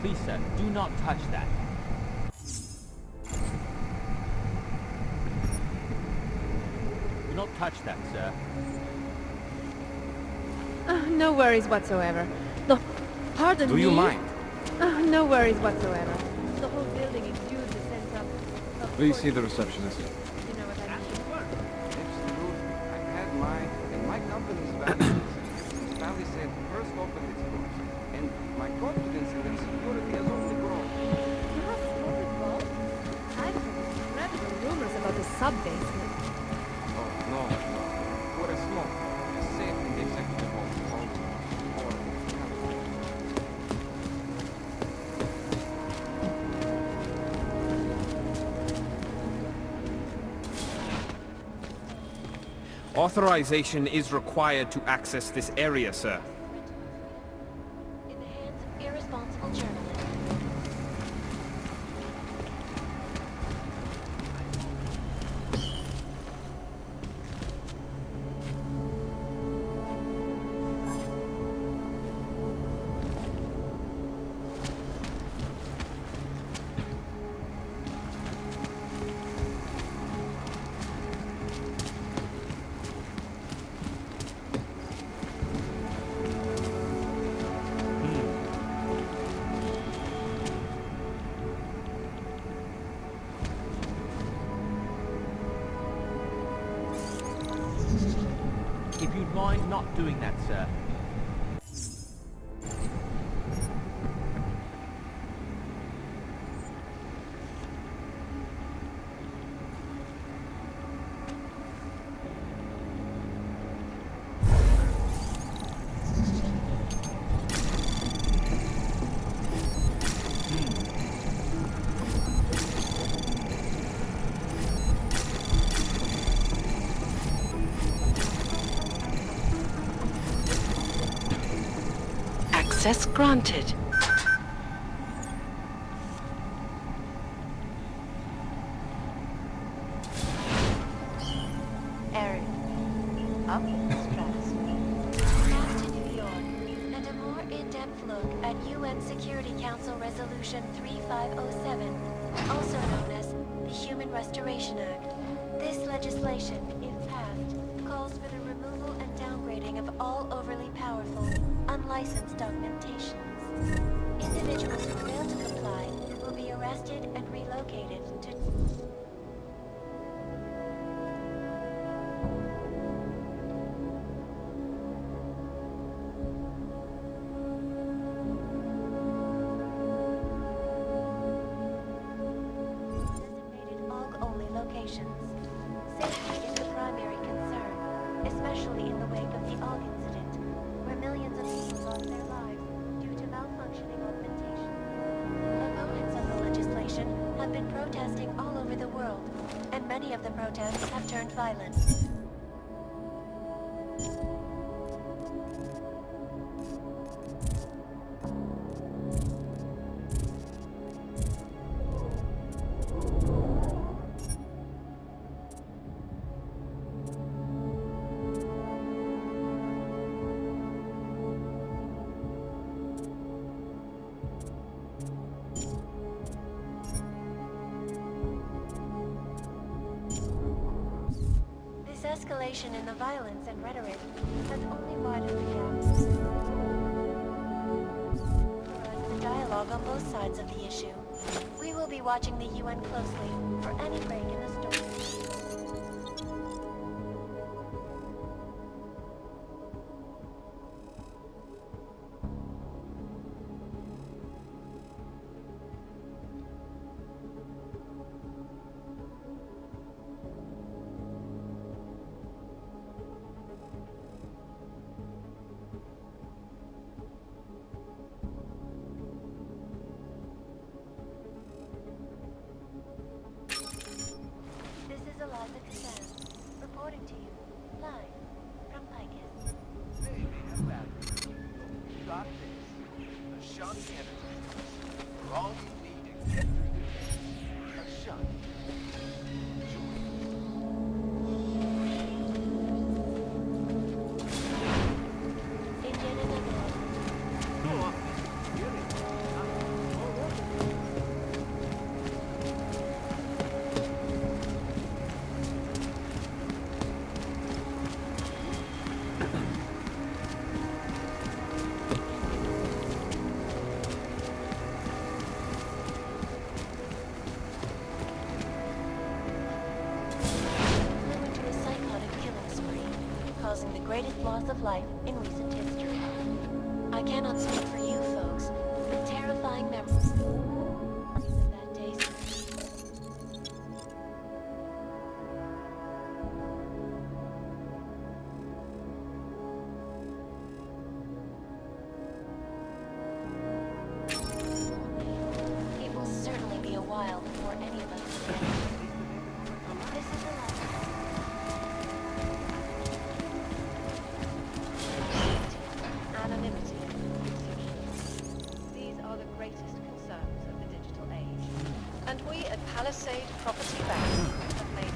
Speaker 22: Please, sir, do not touch that. Do not touch that, sir.
Speaker 6: No worries whatsoever. Pardon me.
Speaker 23: Do you mind?
Speaker 6: No worries whatsoever. The whole building exudes a sense of
Speaker 23: Please
Speaker 6: course,
Speaker 23: see the receptionist.
Speaker 6: you know what I mean.
Speaker 23: Absolutely. I've had mine, and my company's values since Valley said first opened its doors. And my confidence in their security has only grown.
Speaker 6: You have smothered balls? I've heard incredible rumors about the sub-basement.
Speaker 23: Oh, no. We're a small, safe in the executive office only.
Speaker 10: Authorization is required to access this area, sir.
Speaker 19: In the hands of irresponsible journalists.
Speaker 22: If you'd mind not doing that, sir.
Speaker 5: Access granted.
Speaker 4: Area. Up stratosphere.
Speaker 19: Back to New York, and a more in-depth look at UN Security Council Resolution 3507, also known as the Human Restoration Act. This legislation, if passed, calls for the removal and downgrading of all overly powerful, unlicensed augmentations. Individuals who fail to comply will be arrested and relocated to... aug-only locations. Safety is the primary concern, especially in the wake of the AUG incident, where millions of people lost their lives due to malfunctioning augmentation. Opponents of the legislation have been protesting all over the world, and many of the protests have turned violent. This escalation in the violence and rhetoric has only widened the gap. For the dialogue on both sides of the issue. We will be watching the UN closely for any break in the story. This is Eliza Kazan, reporting to you, live, from Picus.
Speaker 15: Maybe a battery. Got this. A shunt energy. All you need to get through the day. A shunt.
Speaker 19: Engine and envelope.
Speaker 15: Go on. Get it.
Speaker 19: Flew into a psychotic killing spree, causing the greatest loss of life in recent history. I cannot speak for you folks, but terrifying memories of that day. It will certainly be a while before any of us forget. This is the last.
Speaker 4: Anonymity. These are the greatest concerns of the digital age. And we at Palisade Property Bank have made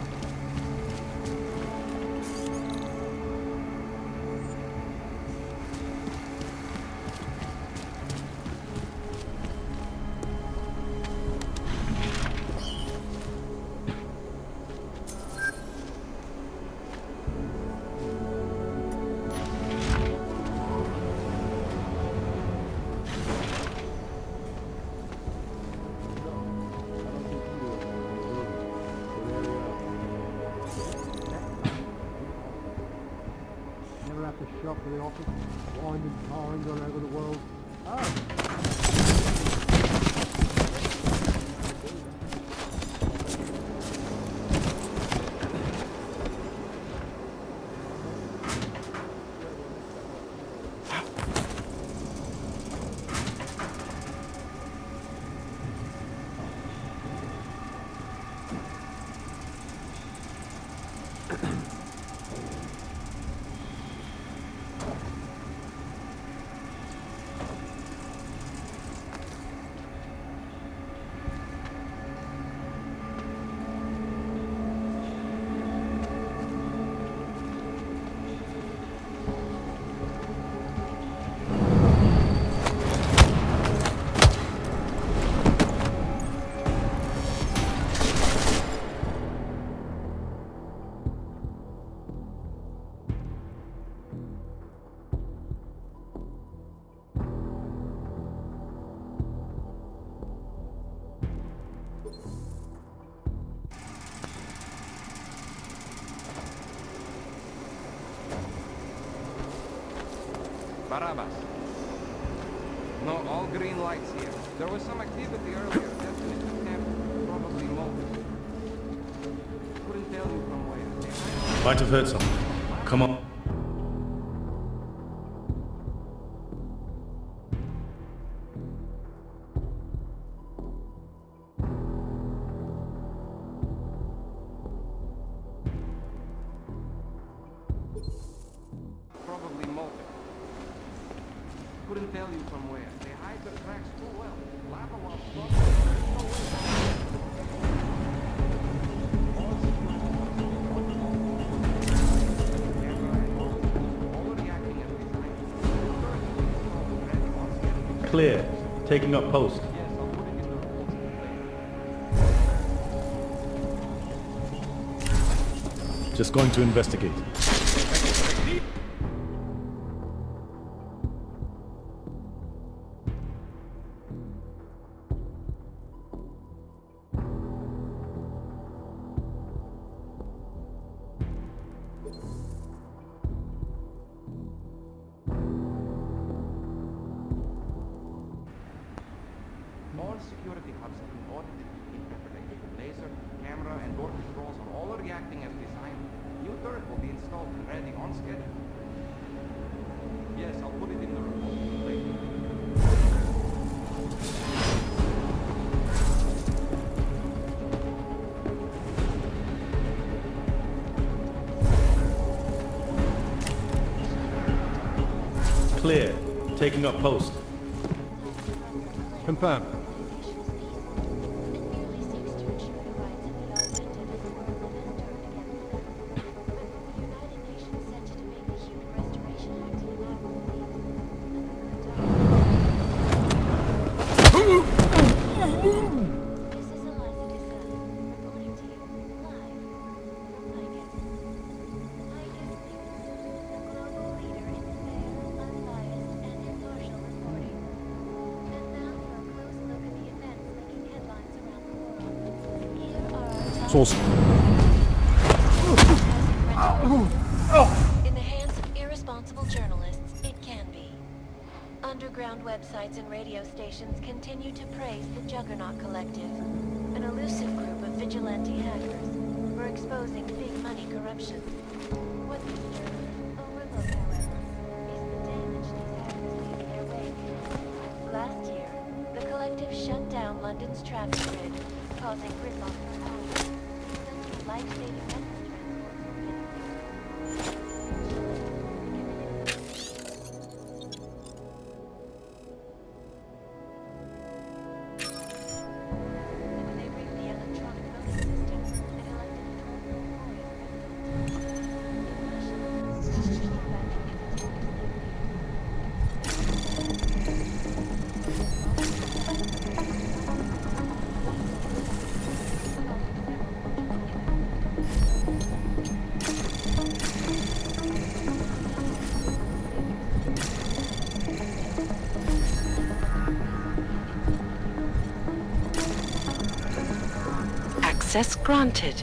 Speaker 21: Never have to shop for the office, winding cars all over the world. Oh!
Speaker 23: Barabbas. No, all green lights here. There was some activity earlier. Definitely camp. Probably motive. Couldn't tell you from where.
Speaker 8: Might have heard something. Come on.
Speaker 23: Probably motive. Couldn't tell you from where. They hide their tracks too well. Lava while
Speaker 8: Clear. Taking up post. Just going to investigate.
Speaker 23: all security hubs have been audited, interpreted. Laser, camera, and door controls are all reacting as designed. New turret will be installed and ready on schedule. Yes, I'll put it in the report later.
Speaker 8: Clear. Taking up post.
Speaker 2: Confirmed.
Speaker 8: Source.
Speaker 19: In the hands of irresponsible journalists, it can be. Underground websites and radio stations continue to praise the Juggernaut Collective, an elusive group of vigilante hackers for exposing big money corruption. What these journalists overlook, however, is the damage these hackers leave in their wake. Last year, the Collective shut down London's traffic grid, causing gridlock for hours. Life-saving medical
Speaker 5: Access granted.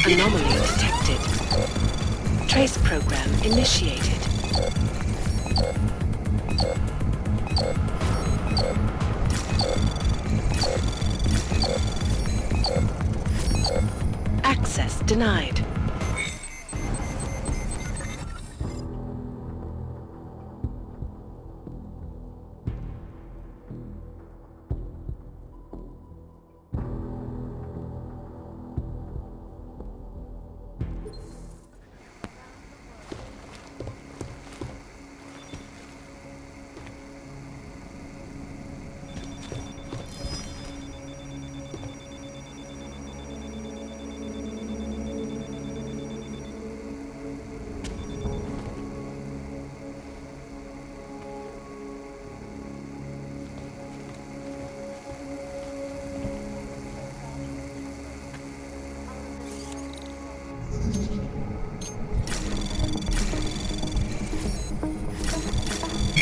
Speaker 5: Anomaly detected. Trace program initiated. Access denied.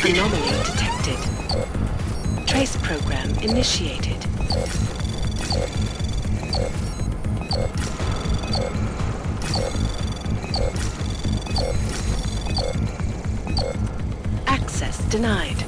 Speaker 5: Anomaly detected. Trace program initiated. Access denied.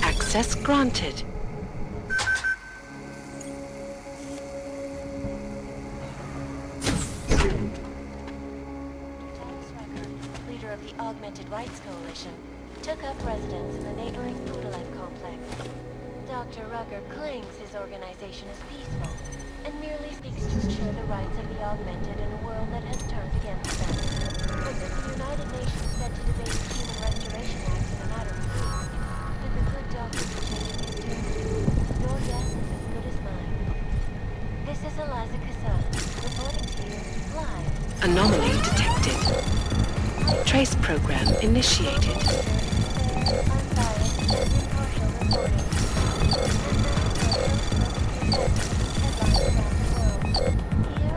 Speaker 5: Access granted.
Speaker 19: Leader of the Augmented Rights Coalition, took up residence in the neighboring Poodle complex. Dr. Rucker claims his organization is peaceful and merely seeks to ensure the rights of the augmented in a world that has turned against them. But with the United Nations set to debate the Human Restoration Act in a matter of weeks, did the good doctor continue his tune? Your guess is as good as mine. This is Eliza Kassan, reporting to you live.
Speaker 5: Anomaly detected. Trace program initiated.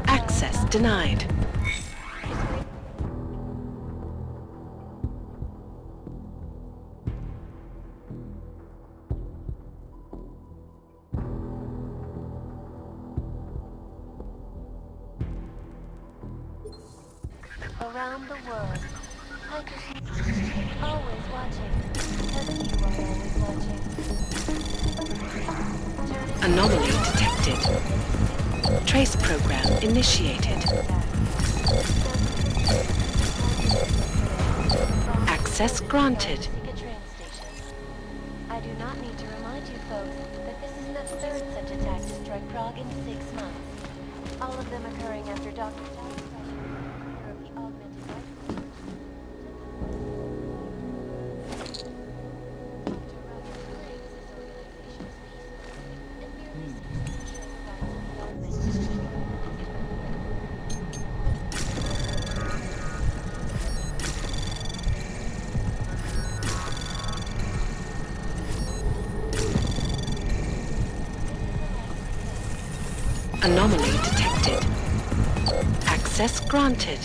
Speaker 5: Access denied.
Speaker 19: Around the world, always watching, because you are always watching.
Speaker 5: Anomaly detected. Trace program initiated. Access granted.
Speaker 19: I do not need to remind you folks that this is the third such attack to strike Prague in 6 months. All of them occurring after Dr.
Speaker 5: Anomaly detected. Access granted.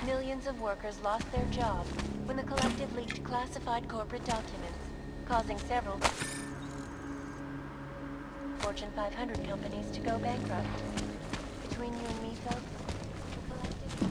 Speaker 19: Millions of workers lost their jobs when the collective leaked classified corporate documents, causing several Fortune 500 companies to go bankrupt. Between you and me, folks, the collective...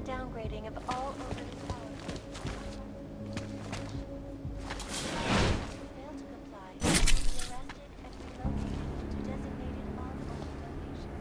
Speaker 19: and downgrading of all overly policies. Fail to comply, be arrested and relocated to designated on-only locations.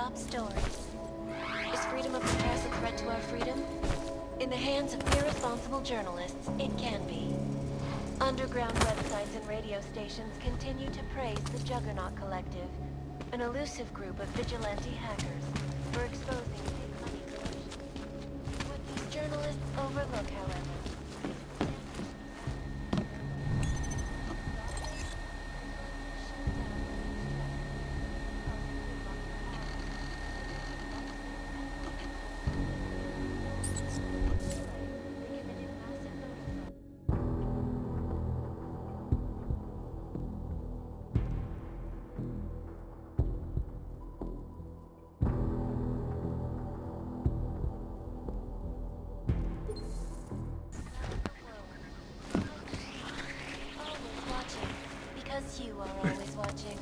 Speaker 19: top stories. Is freedom of the press a threat to our freedom? In the hands of irresponsible journalists, it can be. Underground websites and radio stations continue to praise the Juggernaut Collective, an elusive group of vigilante hackers, for exposing big money corruption. What these journalists overlook, however, because you are always watching.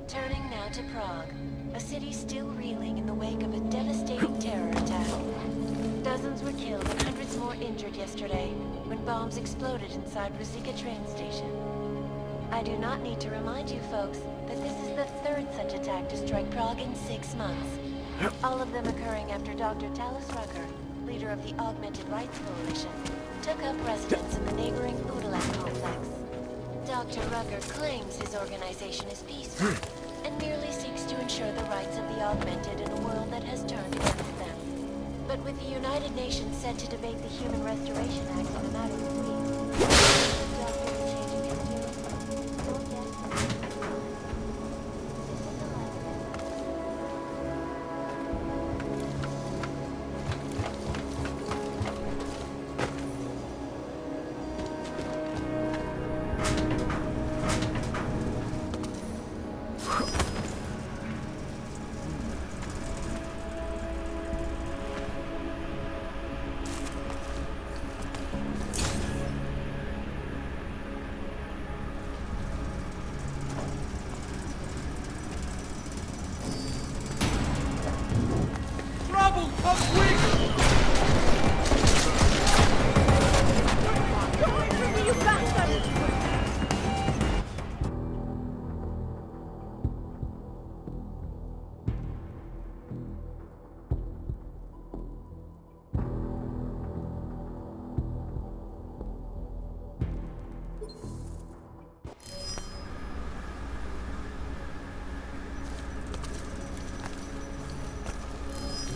Speaker 19: Turning now to Prague, a city still reeling in the wake of a devastating terror attack. Dozens were killed and hundreds more injured yesterday when bombs exploded inside Ruzicka train station. I do not need to remind you folks that this is the third such attack to strike Prague in 6 months. All of them occurring after Dr. Talis Rucker, leader of the Augmented Rights Coalition, took up residence in the neighboring Udalak complex. Dr. Rucker claims his organization is peaceful and merely seeks to ensure the rights of the augmented in a world that has turned against them. But with the United Nations set to debate the Human Restoration Act in a matter of weeks, the doctor is changing his tune. Oh yes.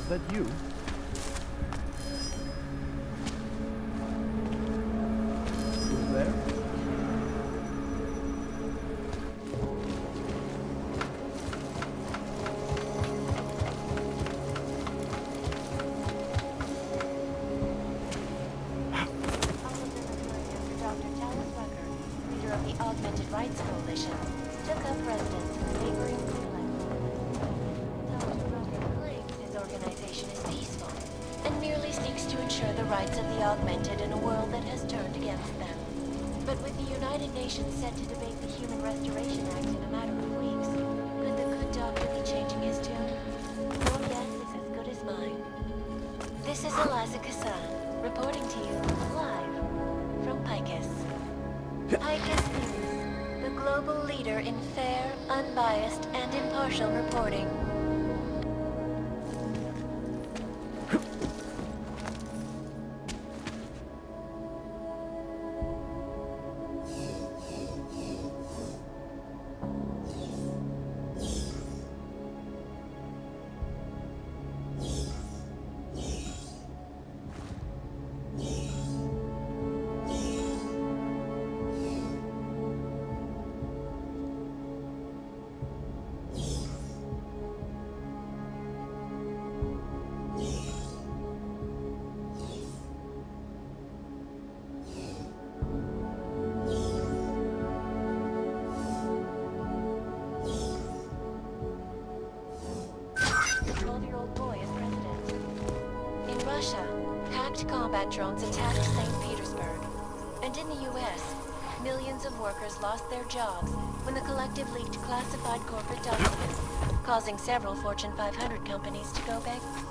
Speaker 12: Is that you? Who's there?
Speaker 19: Dr. Talis Rucker, leader of the Augmented Rights Coalition, took up residence in the neighboring Udalak. Dr. Rucker claims his organization is peaceful and merely seeks to ensure the rights of the augmented in a world that has turned against them. But with the United Nations set to debate the Human Restoration Act in a matter of weeks, could the good doctor be changing his tune? Your guess is as good as mine. This is Eliza Kassan, reporting to you live from Picus. Picus News, the global leader in fair, unbiased, and impartial reporting. Combat drones attacked St. Petersburg. And in the US, millions of workers lost their jobs when the collective leaked classified corporate documents, causing several Fortune 500 companies to go bankrupt.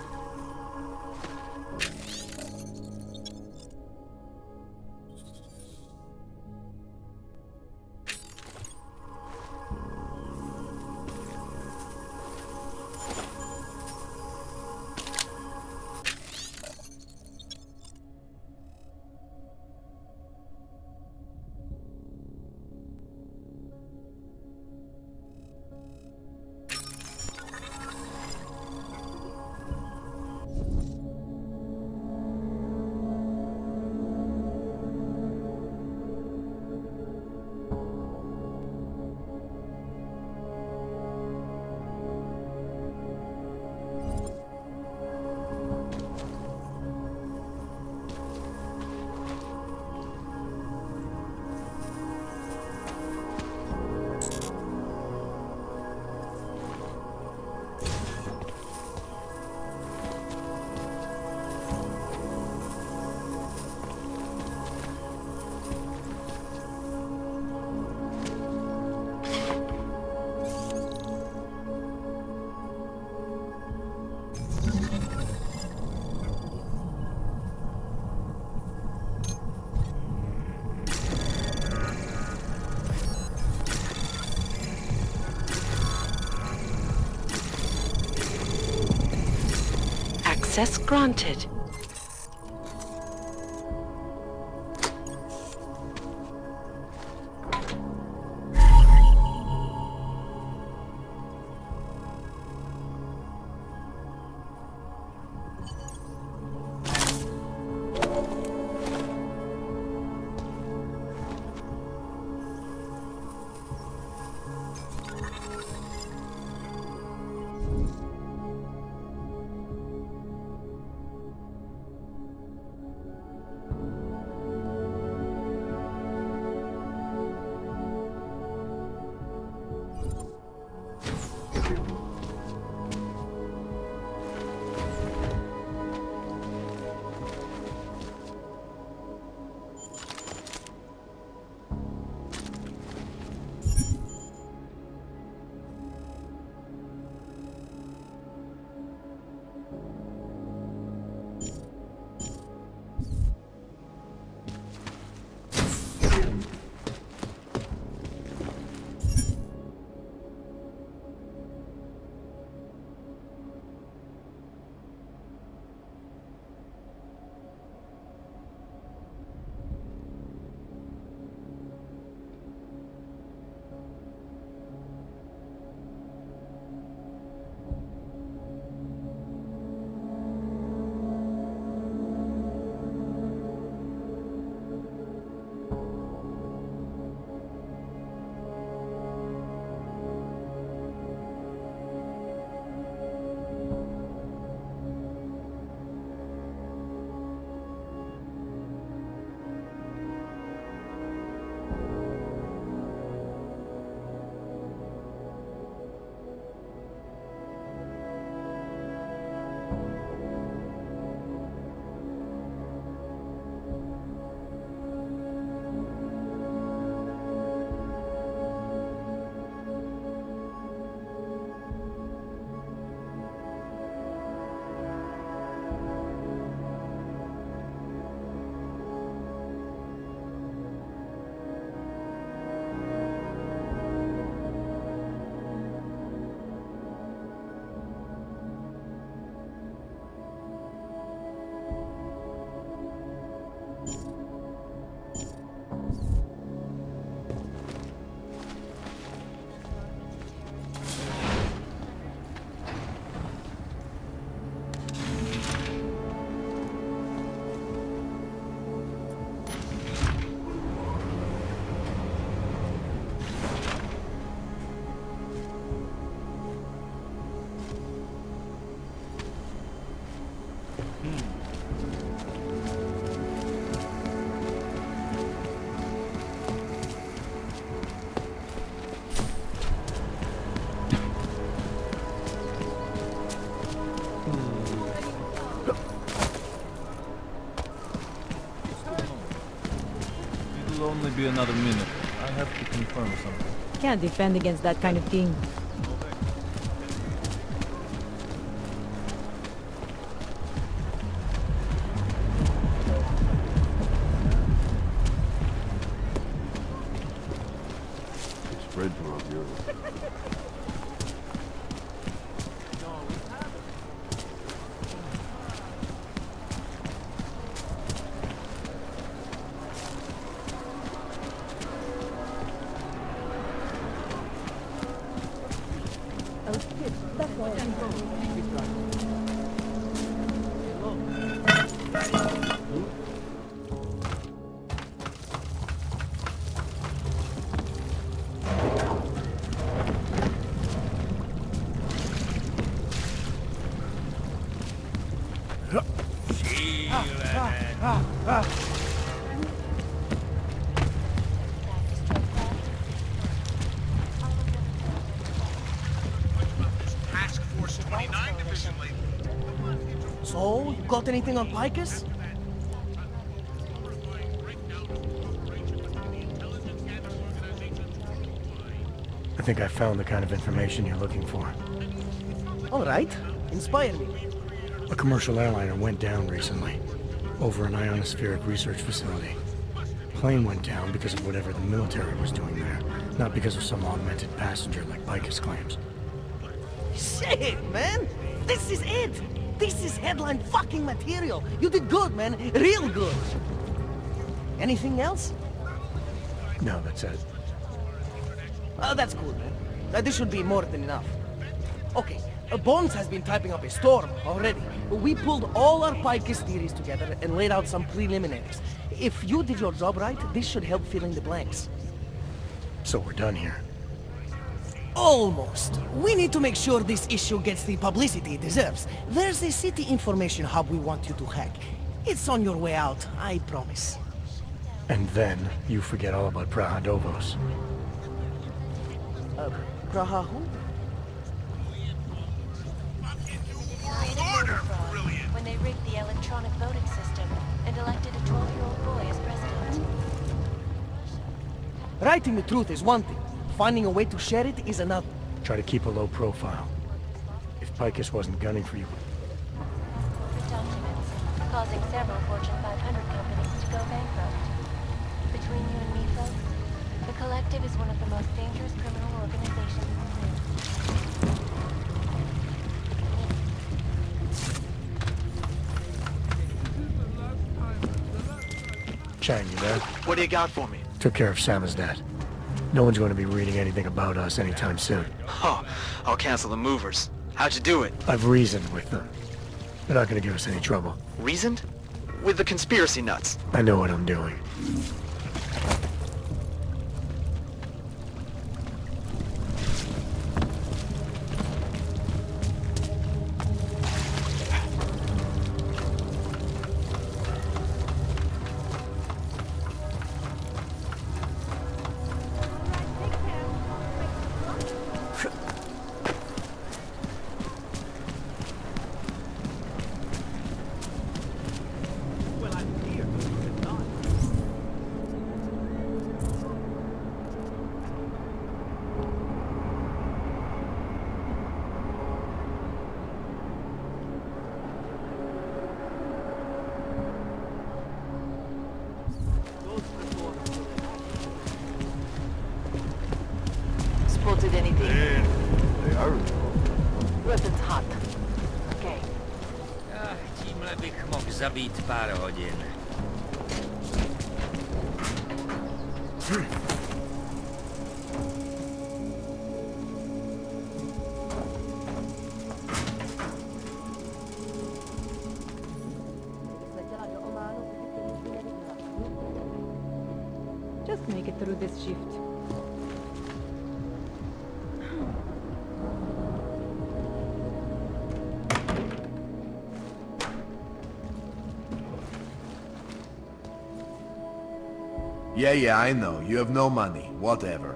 Speaker 5: Access granted.
Speaker 2: It'll only be another minute. I have to confirm something.
Speaker 6: Can't defend against that kind of thing.
Speaker 9: It's spread throughout Europe.
Speaker 7: So, you got anything on Picus?
Speaker 1: I think I found the kind of information you're looking for.
Speaker 7: All right, inspire me.
Speaker 1: A commercial airliner went down recently, over an ionospheric research facility. Plane went down because of whatever the military was doing there, not because of some augmented passenger like Picus claims.
Speaker 7: Shit, man! This is it! This is headline fucking material. You did good, man. Real good. Anything else?
Speaker 1: No, that's it.
Speaker 7: Oh, that's cool, man. This should be more than enough. Okay, Bones has been typing up a storm already. We pulled all our Picus theories together and laid out some preliminaries. If you did your job right, this should help fill in the blanks.
Speaker 1: So we're done here.
Speaker 7: Almost. We need to make sure this issue gets the publicity it deserves. There's a city information hub we want you to hack. It's on your way out, I promise.
Speaker 1: And then you forget all about Prahadovos.
Speaker 7: Praha who?
Speaker 19: When they rigged the electronic voting system and elected a 12-year-old boy as president.
Speaker 7: Writing the truth is one thing. Finding a way to share it is another.
Speaker 1: Try to keep a low profile. If Picus wasn't gunning for you...
Speaker 19: Corporate documents, causing several Fortune 500 companies to go bankrupt. Between you and me, folks, the Collective is one of the most dangerous criminal organizations in the world.
Speaker 1: Chang, you there?
Speaker 15: What do you got for me?
Speaker 1: Took care of Samizdat. No one's going to be reading anything about us anytime soon.
Speaker 15: Oh, I'll cancel the movers. How'd you do it?
Speaker 1: I've reasoned with them. They're not going to give us any trouble.
Speaker 15: Reasoned? With the conspiracy nuts.
Speaker 1: I know what I'm doing.
Speaker 4: Spotted anything?
Speaker 9: They are.
Speaker 4: Weapons hot. Okay.
Speaker 3: Tímhle bych mohl zabít pár hodin.
Speaker 6: Just make it through this shift.
Speaker 9: Yeah, I know. You have no money. Whatever.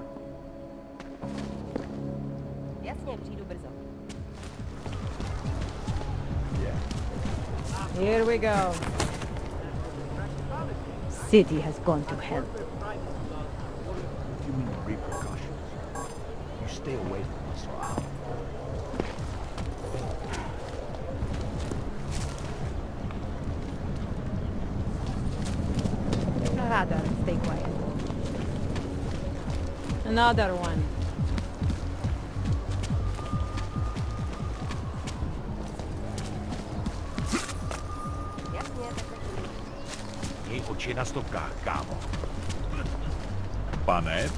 Speaker 6: Here we go. City has gone to hell.
Speaker 12: You mean repercussions? You stay away from us or I'll...
Speaker 6: Rather stay quiet. Another one.
Speaker 11: Měj oči na stopkách, kámo.
Speaker 2: Pane?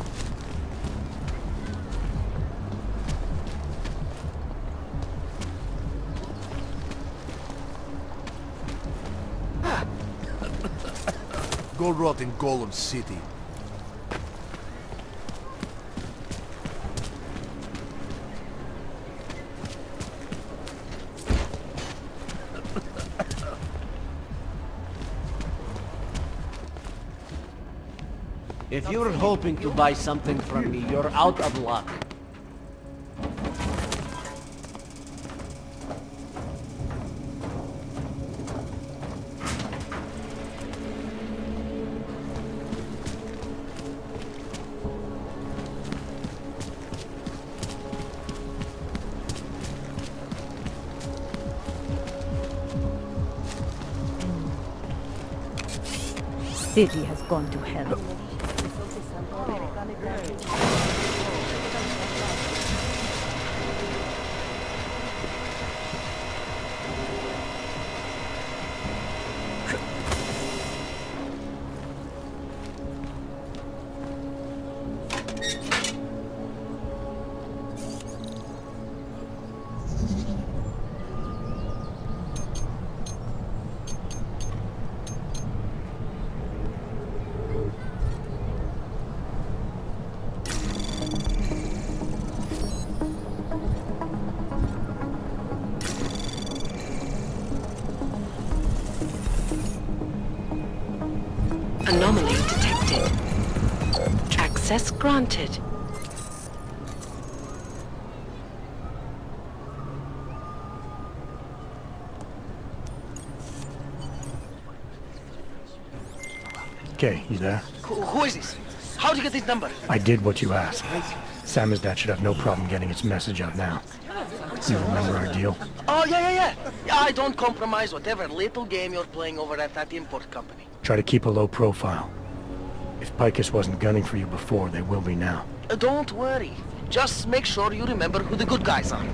Speaker 12: Go rot in Golem City.
Speaker 22: If you're hoping to buy something from me, you're out of luck.
Speaker 6: City has gone to hell.
Speaker 5: Anomaly detected. Access granted.
Speaker 1: Okay, you there?
Speaker 7: Who is this? How'd you get this number?
Speaker 1: I did what you asked. Samizdat should have no problem getting its message out now. You remember our deal?
Speaker 7: Oh, yeah. I don't compromise whatever little game you're playing over at that import company.
Speaker 1: Try to keep a low profile. If Picus wasn't gunning for you before, they will be now.
Speaker 7: Don't worry. Just make sure you remember who the good guys are.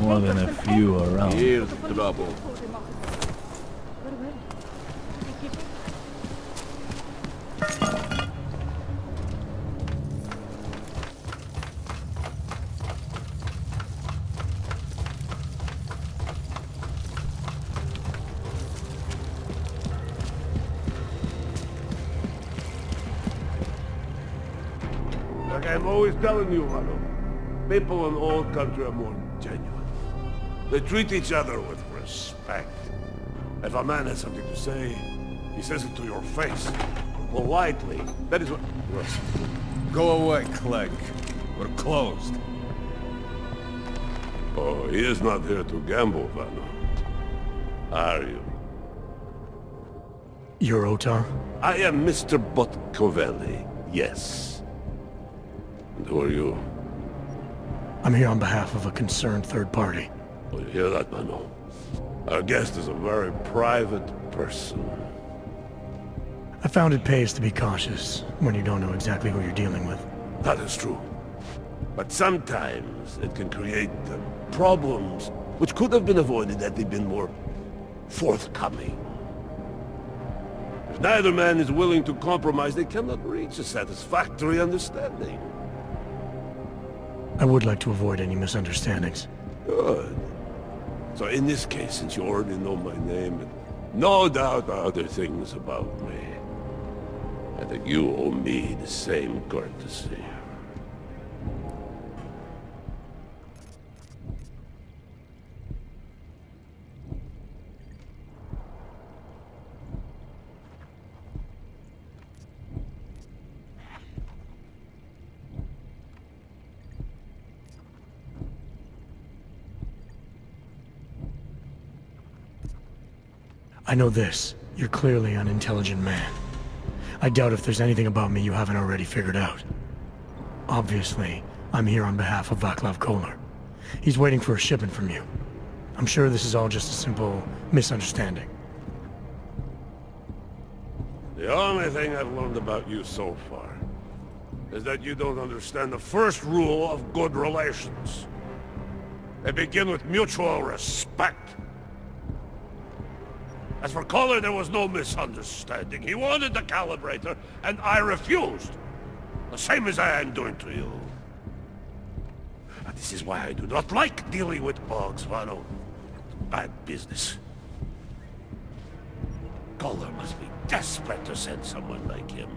Speaker 2: More than a few around.
Speaker 18: Here's trouble.
Speaker 13: Like I'm always telling you, Mano, people in old country are more genuine. They treat each other with respect. If a man has something to say, he says it to your face. Politely. That is what...
Speaker 16: Go away, Clegg. We're closed.
Speaker 13: Oh, he is not here to gamble, Vano. Are you?
Speaker 1: You're Otar?
Speaker 13: I am Mr. Botkovelli, yes. And who are you?
Speaker 1: I'm here on behalf of a concerned third party.
Speaker 13: Oh, you hear that, Mano? Our guest is a very private person.
Speaker 1: I found it pays to be cautious when you don't know exactly who you're dealing with.
Speaker 13: That is true. But sometimes it can create problems which could have been avoided had they been more forthcoming. If neither man is willing to compromise, they cannot reach a satisfactory understanding.
Speaker 1: I would like to avoid any misunderstandings.
Speaker 13: Good. So in this case, since you already know my name, and no doubt other things about me, I think you owe me the same courtesy.
Speaker 1: I know this. You're clearly an intelligent man. I doubt if there's anything about me you haven't already figured out. Obviously, I'm here on behalf of Vaclav Kolar. He's waiting for a shipment from you. I'm sure this is all just a simple misunderstanding.
Speaker 13: The only thing I've learned about you so far is that you don't understand the first rule of good relations. They begin with mutual respect. As for Kolar, there was no misunderstanding. He wanted the calibrator, and I refused. The same as I am doing to you. And this is why I do not like dealing with Boggs, Vano. Bad business. Kolar must be desperate to send someone like him.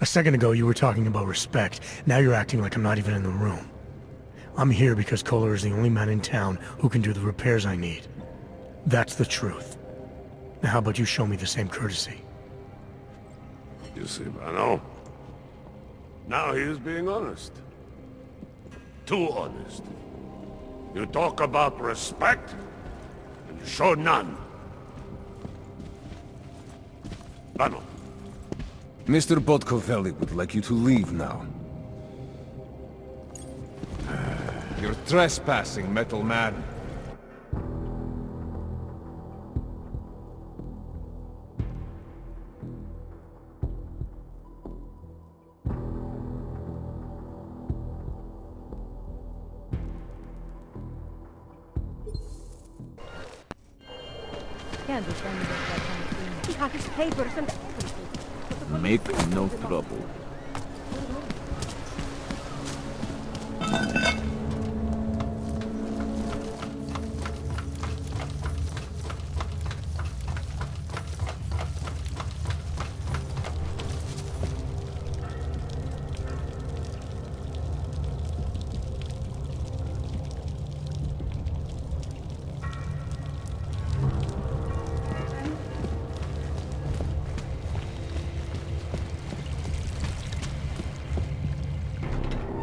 Speaker 1: A second ago, you were talking about respect. Now you're acting like I'm not even in the room. I'm here because Kolar is the only man in town who can do the repairs I need. That's the truth. Now how about you show me the same courtesy?
Speaker 13: You see, Vano? Now he is being honest. Too honest. You talk about respect, and you show none. Vano.
Speaker 16: Mr. Botkovelli would like you to leave now. You're trespassing, Metal Man.
Speaker 6: Can't defend this that kind of thing. He has his papers and everything.
Speaker 11: Make no trouble.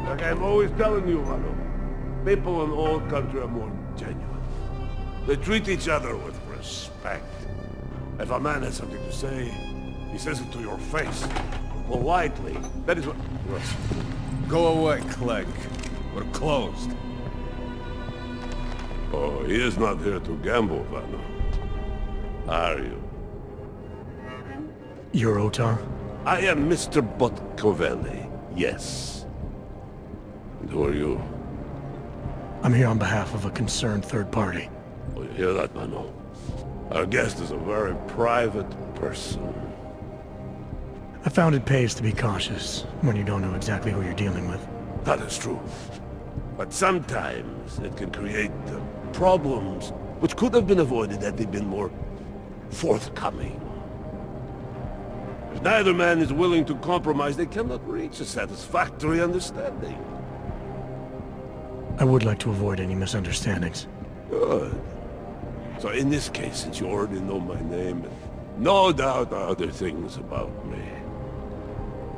Speaker 13: Like I'm always telling you, Vano, people in old country are more genuine. They treat each other with respect. If a man has something to say, he says it to your face. Politely. That is what... Yes.
Speaker 16: Go away, Clegg. We're closed.
Speaker 13: Oh, he is not here to gamble, Vano. Are you?
Speaker 1: You're Otar?
Speaker 13: I am Mr. Botkovelli, yes. And who are you?
Speaker 1: I'm here on behalf of a concerned third party.
Speaker 13: Oh, you hear that, Vano? Our guest is a very private person.
Speaker 1: I found it pays to be cautious when you don't know exactly who you're dealing with.
Speaker 13: That is true. But sometimes it can create problems which could have been avoided had they been more forthcoming. If neither man is willing to compromise, they cannot reach a satisfactory understanding.
Speaker 1: I would like to avoid any misunderstandings.
Speaker 13: Good. So in this case, since you already know my name, and no doubt other things about me,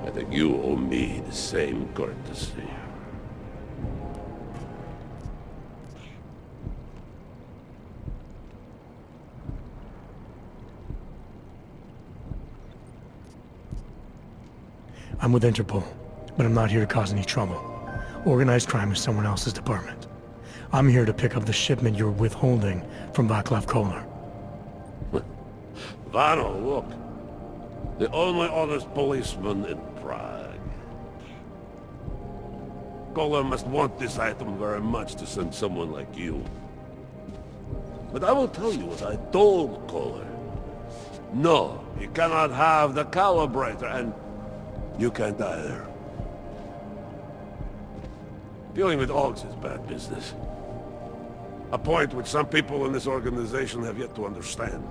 Speaker 13: I think you owe me the same courtesy.
Speaker 1: I'm with Interpol, but I'm not here to cause any trouble. Organized crime is someone else's department. I'm here to pick up the shipment you're withholding from Vaclav Kolar.
Speaker 13: Vano, look. The only honest policeman in Prague. Kolar must want this item very much to send someone like you. But I will tell you what I told Kolar. No, he cannot have the calibrator, and you can't either. Dealing with Augs is bad business. A point which some people in this organization have yet to understand.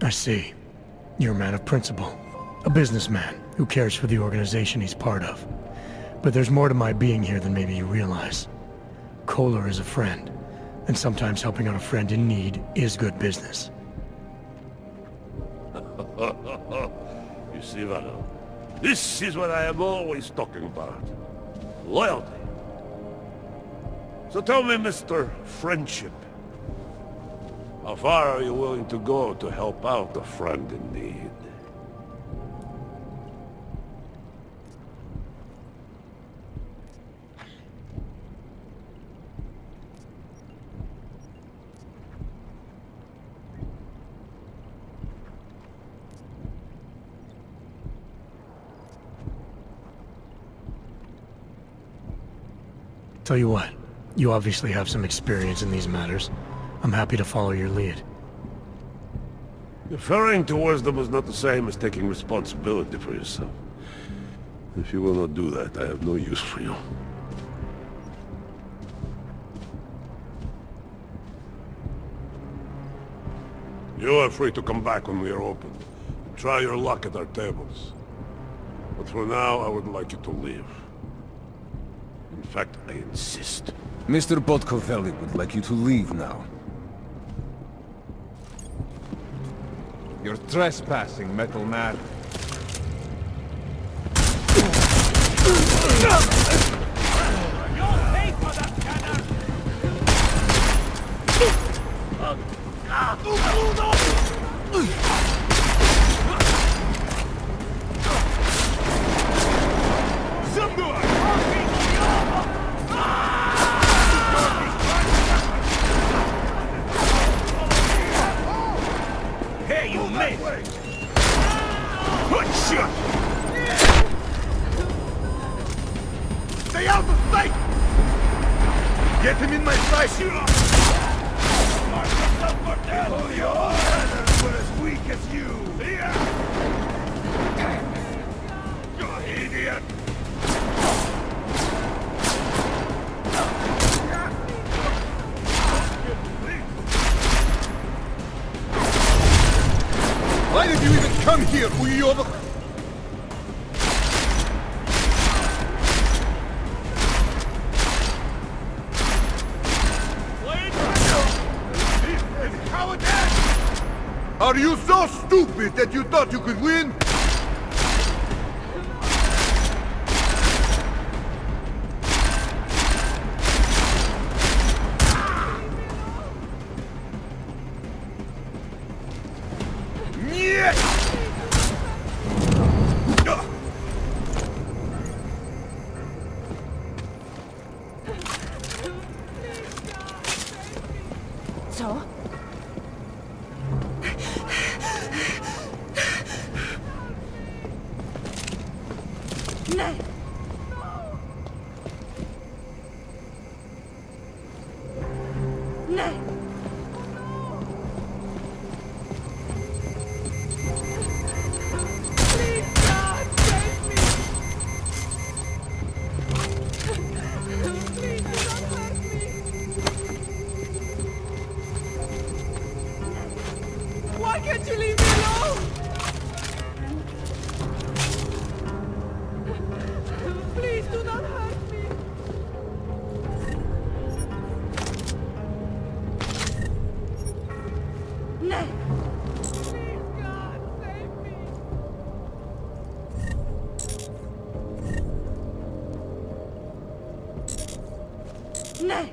Speaker 1: I see. You're a man of principle. A businessman who cares for the organization he's part of. But there's more to my being here than maybe you realize. Kohler is a friend, and sometimes helping out a friend in need is good business.
Speaker 13: You see, Vano, this is what I am always talking about. Loyalty. So tell me, Mr. Friendship, how far are you willing to go to help out a friend in need?
Speaker 1: Tell you what, you obviously have some experience in these matters. I'm happy to follow your lead.
Speaker 13: Referring to wisdom is not the same as taking responsibility for yourself. If you will not do that, I have no use for you. You are free to come back when we are open. Try your luck at our tables. But for now, I would like you to leave. In fact, I insist.
Speaker 16: Mr. Botkovelli would like you to leave now.
Speaker 14: You're trespassing, Metal Man.
Speaker 18: Hey, you missed! Good shot! Stay out of sight! Get him in my sight! Oh, your others were as weak as you! You idiot! Why did you even come here, Uyoba? Are you so stupid that you thought you could win?
Speaker 6: So? Nej! Nej!
Speaker 18: Why can't you leave me alone?
Speaker 6: Please do not hurt me! Nej!
Speaker 18: Please, God, save me!
Speaker 6: Nej!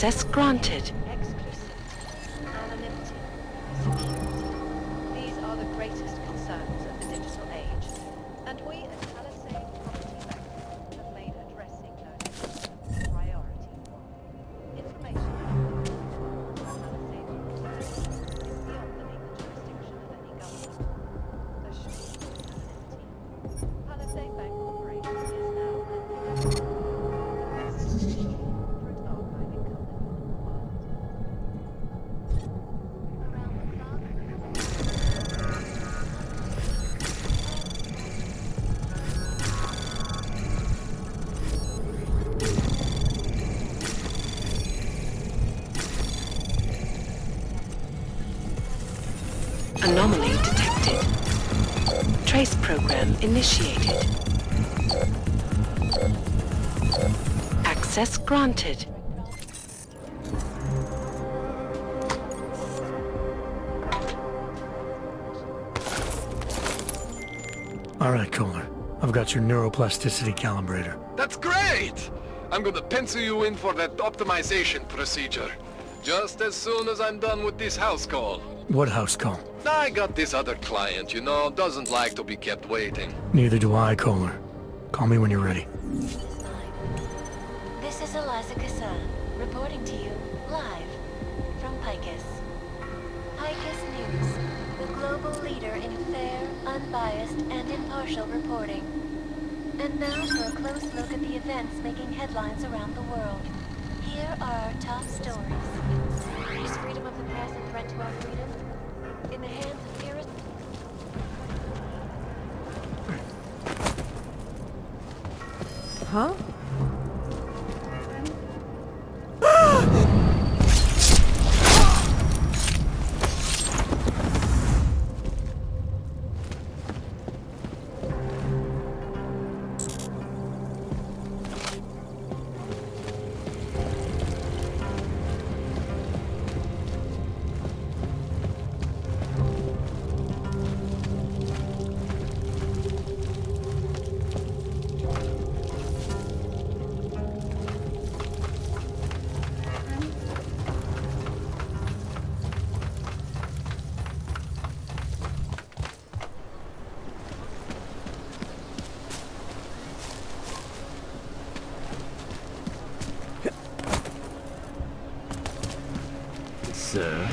Speaker 5: Access granted.
Speaker 4: Exclusivity, anonymity, security. These are the greatest concerns of the digital age. And we at Palisade Property Bank have made addressing those concerns a priority. Information about Palisade Property Bank is beyond the legal jurisdiction of any government. Assured anonymity. Palisade Bank Corporation is now the best security corporate archiving company in the world.
Speaker 5: Anomaly detected. Trace program initiated. Access granted.
Speaker 1: All right, Kohler. I've got your neuroplasticity calibrator.
Speaker 18: That's great! I'm gonna pencil you in for that optimization procedure. Just as soon as I'm done with this house call.
Speaker 1: What house call?
Speaker 18: I got this other client, you know, doesn't like to be kept waiting.
Speaker 1: Neither do I, Kohler. Call me when you're ready.
Speaker 19: This is Eliza Kassan, reporting to you, live, from Picus. Picus News, the global leader in fair, unbiased, and impartial reporting. And now for a close look at the events making headlines around the world. Here are our top stories. Is freedom of the press a threat to our freedom? In the hands of
Speaker 7: Huh?
Speaker 12: Sir?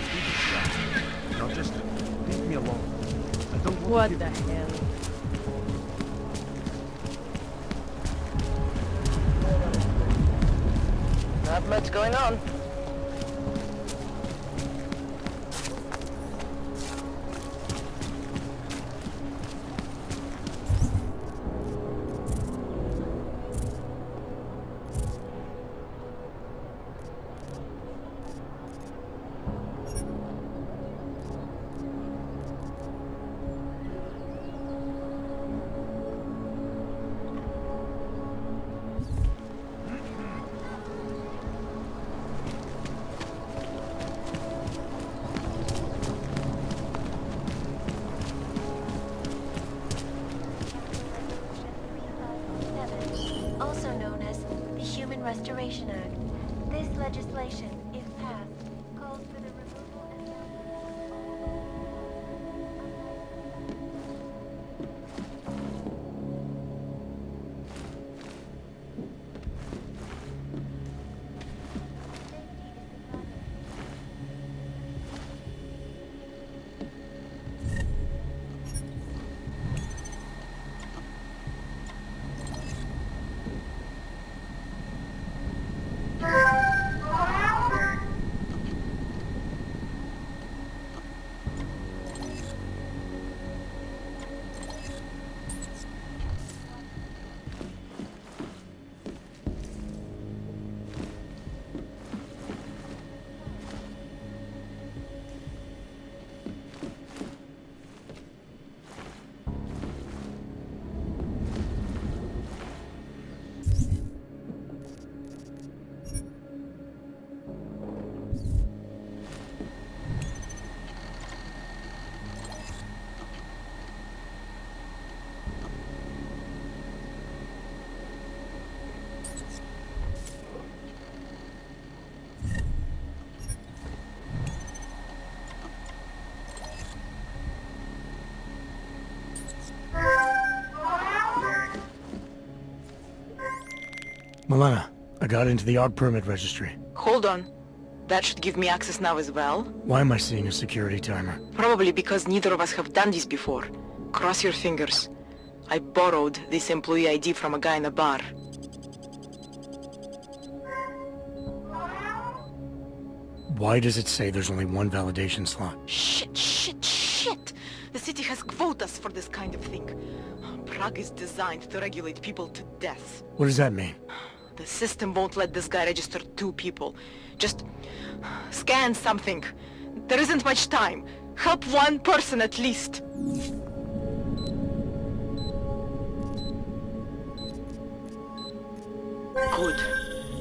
Speaker 12: Now just leave me alone. I don't want
Speaker 6: What
Speaker 12: to
Speaker 6: the hell?
Speaker 7: Not much going on.
Speaker 19: also known as the Human Restoration Act. This legislation, if passed, calls for the removal and
Speaker 1: Milena, I got into the ARG permit registry.
Speaker 5: Hold on. That should give me access now as well.
Speaker 1: Why am I seeing a security timer?
Speaker 5: Probably because neither of us have done this before. Cross your fingers. I borrowed this employee ID from a guy in a bar.
Speaker 1: Why does it say there's only one validation slot?
Speaker 5: Shit! The city has quotas for this kind of thing. Prague is designed to regulate people to death.
Speaker 1: What does that mean?
Speaker 5: The system won't let this guy register 2 people. Just scan something. There isn't much time. Help one person at least. Good.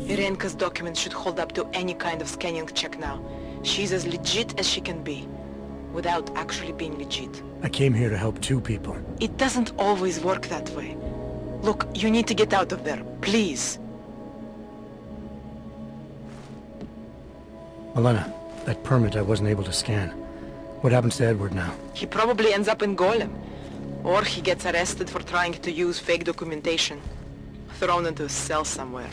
Speaker 5: Irenka's documents should hold up to any kind of scanning check now. She's as legit as she can be, without actually being legit.
Speaker 1: I came here to help 2 people.
Speaker 5: It doesn't always work that way. Look, you need to get out of there, please.
Speaker 1: Milena, that permit I wasn't able to scan. What happens to Edward now?
Speaker 5: He probably ends up in Golem. Or he gets arrested for trying to use fake documentation. Thrown into a cell somewhere.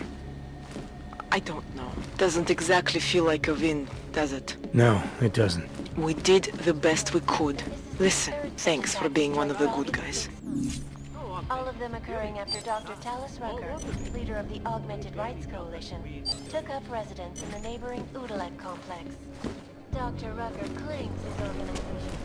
Speaker 5: I don't know. Doesn't exactly feel like a win, does it?
Speaker 1: No, it doesn't.
Speaker 5: We did the best we could. Listen, thanks for being one of the good guys.
Speaker 19: All of them occurring after Dr. Talis Rucker, leader of the Augmented Rights Coalition, took up residence in the neighboring Udalek complex. Dr. Rucker claims his organization.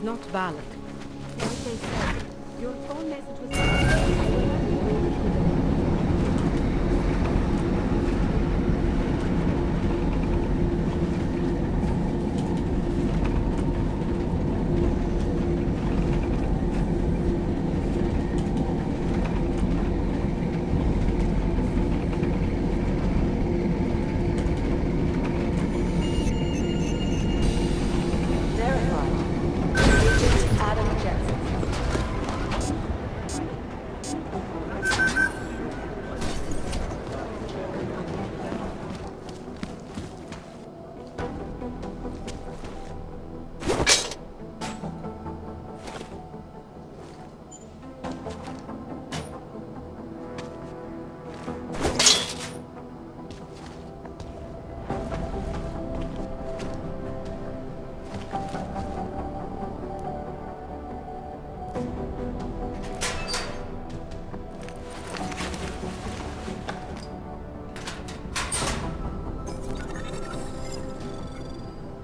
Speaker 6: Not valid. Like they said, your phone message was...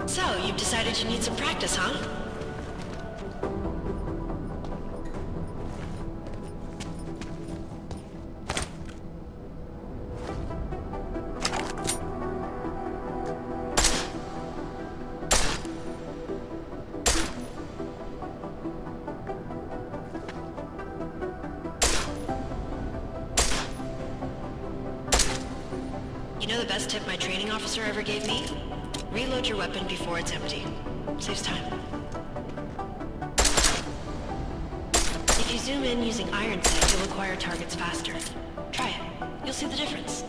Speaker 5: So, you've decided you need some practice, huh? You know the best tip my training officer ever gave me? Reload your weapon before it's empty. Saves time. If you zoom in using iron sight, you'll acquire targets faster. Try it. You'll see the difference.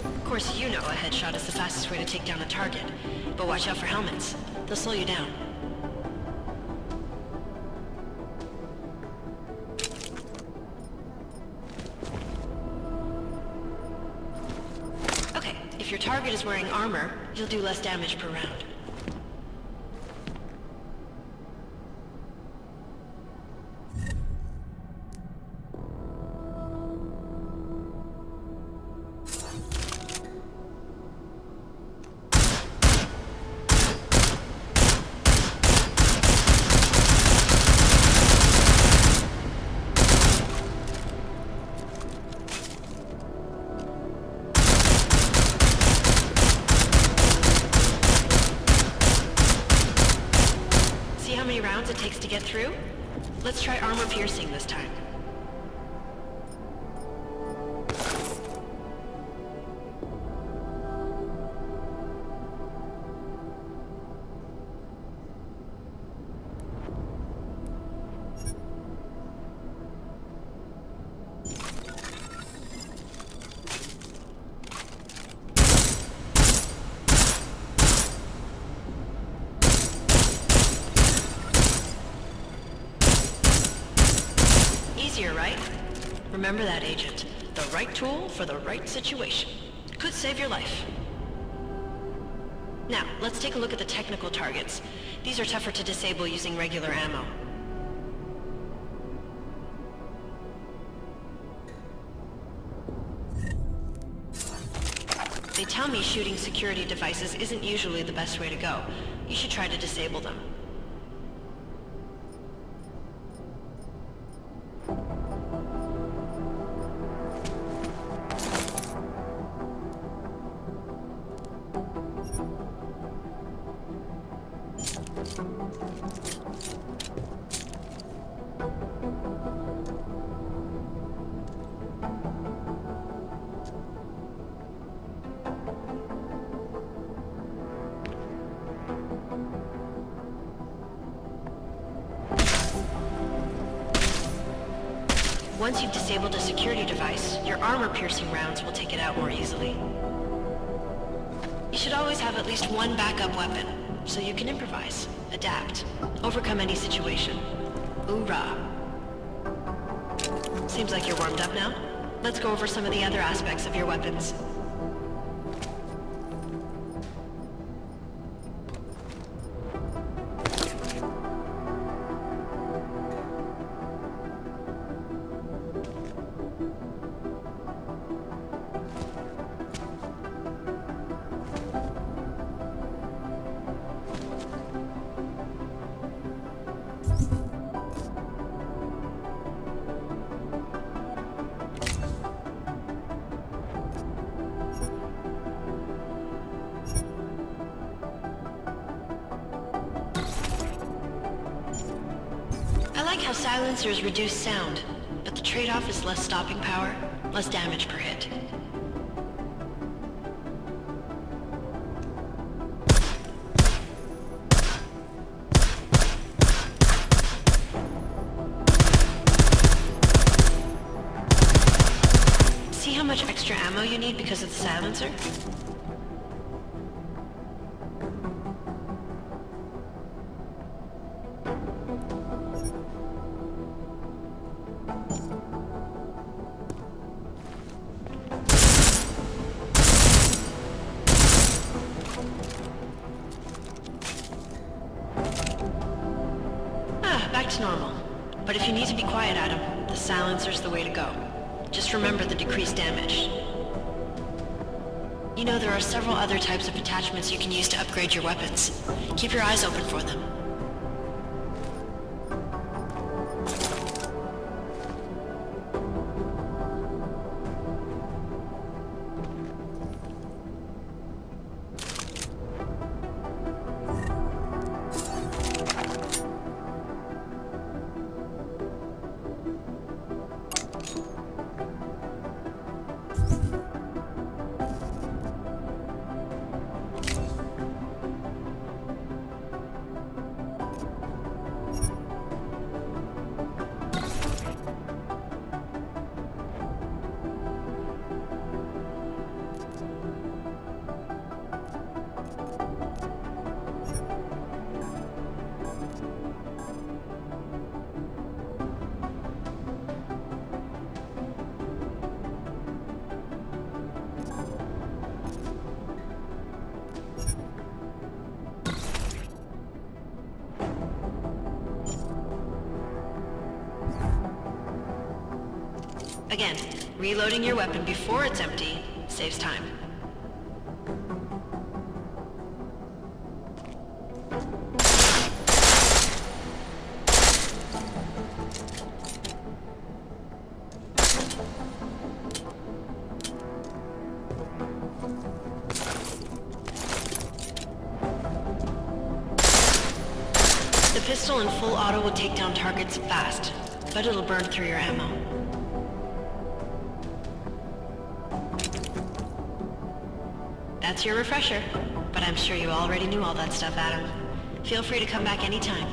Speaker 5: Of course, you know a headshot is the fastest way to take down a target. But watch out for helmets. They'll slow you down. If your target is wearing armor, you'll do less damage per round.
Speaker 10: many rounds it takes to get through? Let's try armor piercing this time. Easier, right? Remember that, Agent. The right tool for the right situation. Could save your life. Now, let's take a look at the technical targets. These are tougher to disable using regular ammo. They tell me shooting security devices isn't usually the best way to go. You should try to disable them. Once you've disabled a security device, your armor-piercing rounds will take it out more easily. You should always have at least one backup weapon, so you can improvise, adapt, overcome any situation. Hoorah! Seems like you're warmed up now. Let's go over some of the other aspects of your weapons. I like how silencers reduce sound, but the trade-off is less stopping power, less damage per hit. See how much extra ammo you need because of the silencer? Back to normal. But if you need to be quiet, Adam, the silencer's the way to go. Just remember the decreased damage. You know, there are several other types of attachments you can use to upgrade your weapons. Keep your eyes open for them. Again, reloading your weapon before it's empty saves time. The pistol in full auto will take down targets fast, but it'll burn through your ammo. That's your refresher, but I'm sure you already knew all that stuff, Adam. Feel free to come back anytime.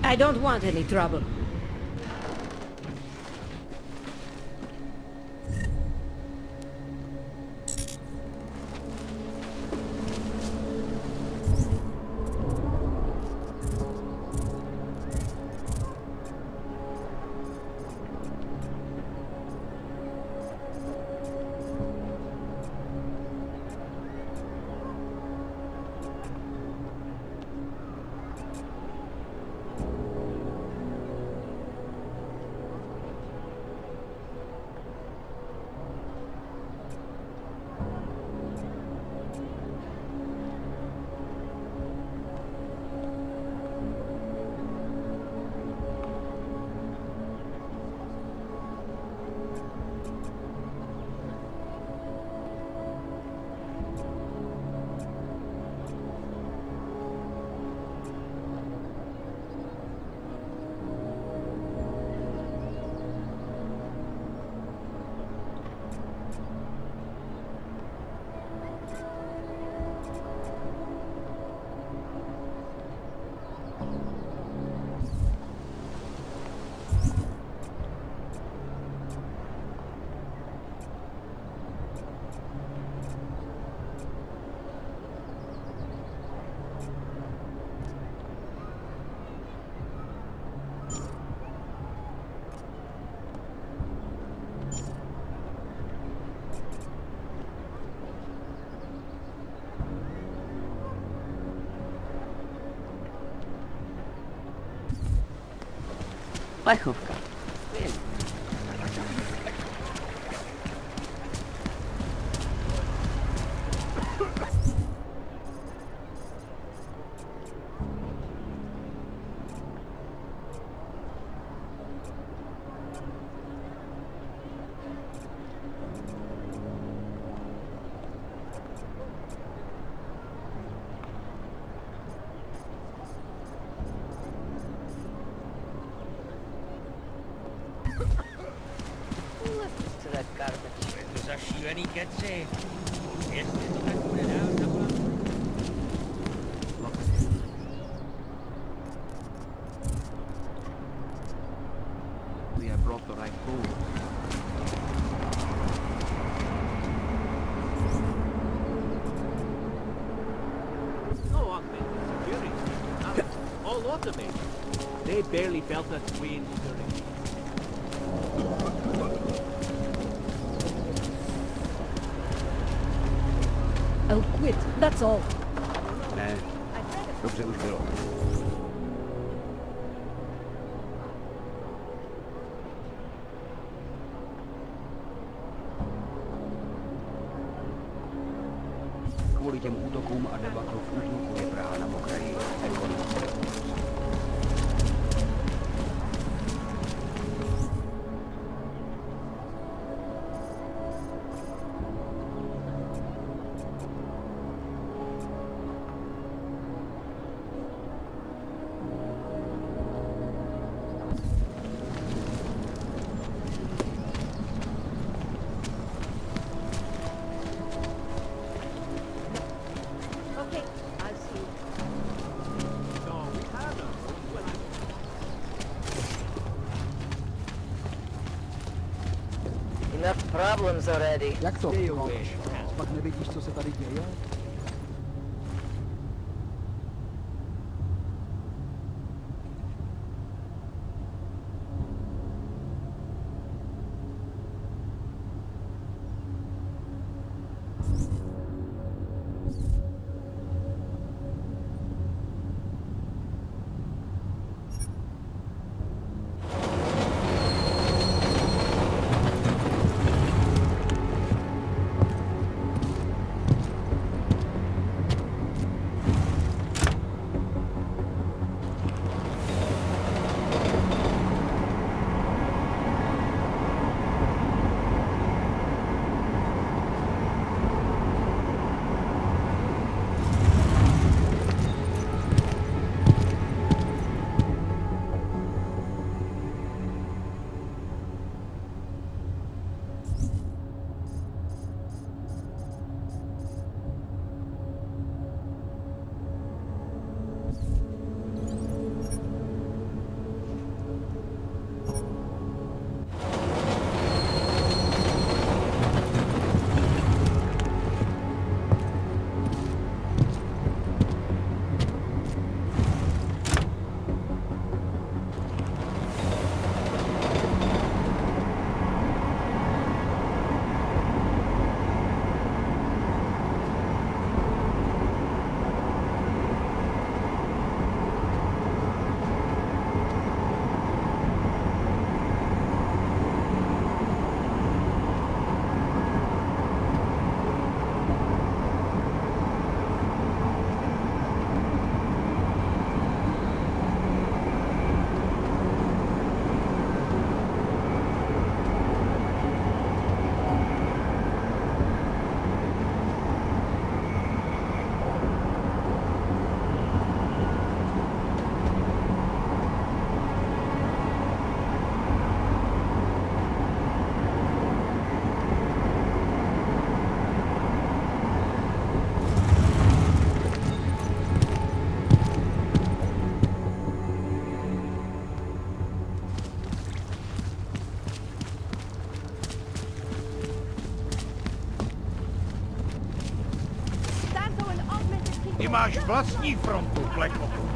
Speaker 17: I don't want any trouble.
Speaker 20: Łechówka.
Speaker 23: We have brought the right food.
Speaker 11: No augmented security. All automated. They barely felt us twin stirring.
Speaker 6: I'll quit, that's all.
Speaker 16: Dobrze, już było.
Speaker 8: těm útokům a debaklu v útluku je Praha na pokraji ekonomické revoluce.
Speaker 6: Okay, I'll see you.
Speaker 15: Enough problems already.
Speaker 8: Jak to? Pak nevidíš, co se tady děje?
Speaker 11: Ty máš vlastní frontu, Black Ops.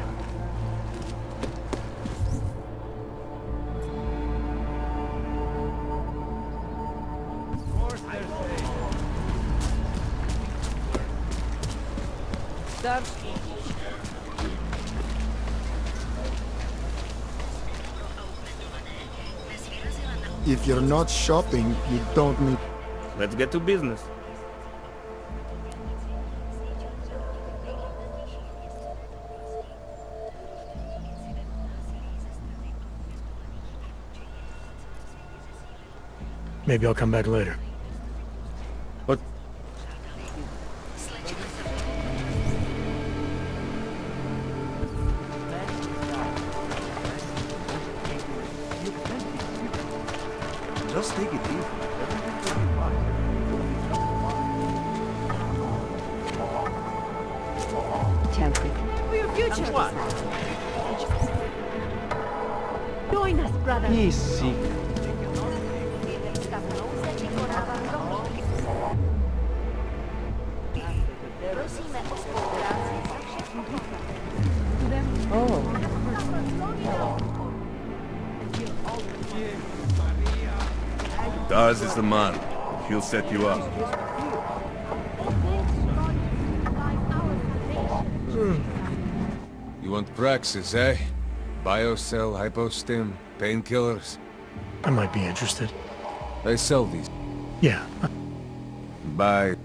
Speaker 21: If you're not shopping, you don't need...
Speaker 16: Let's get to business.
Speaker 1: Maybe I'll come back later.
Speaker 16: What?
Speaker 12: Just take it easy.
Speaker 6: Champion. For your future. Join us, brother.
Speaker 12: Easy.
Speaker 13: Daz is the man. He'll set you up.
Speaker 14: You want Praxis, eh? Biocell, hypostim, painkillers.
Speaker 1: I might be interested.
Speaker 14: They sell these.
Speaker 1: Yeah.
Speaker 14: Buy.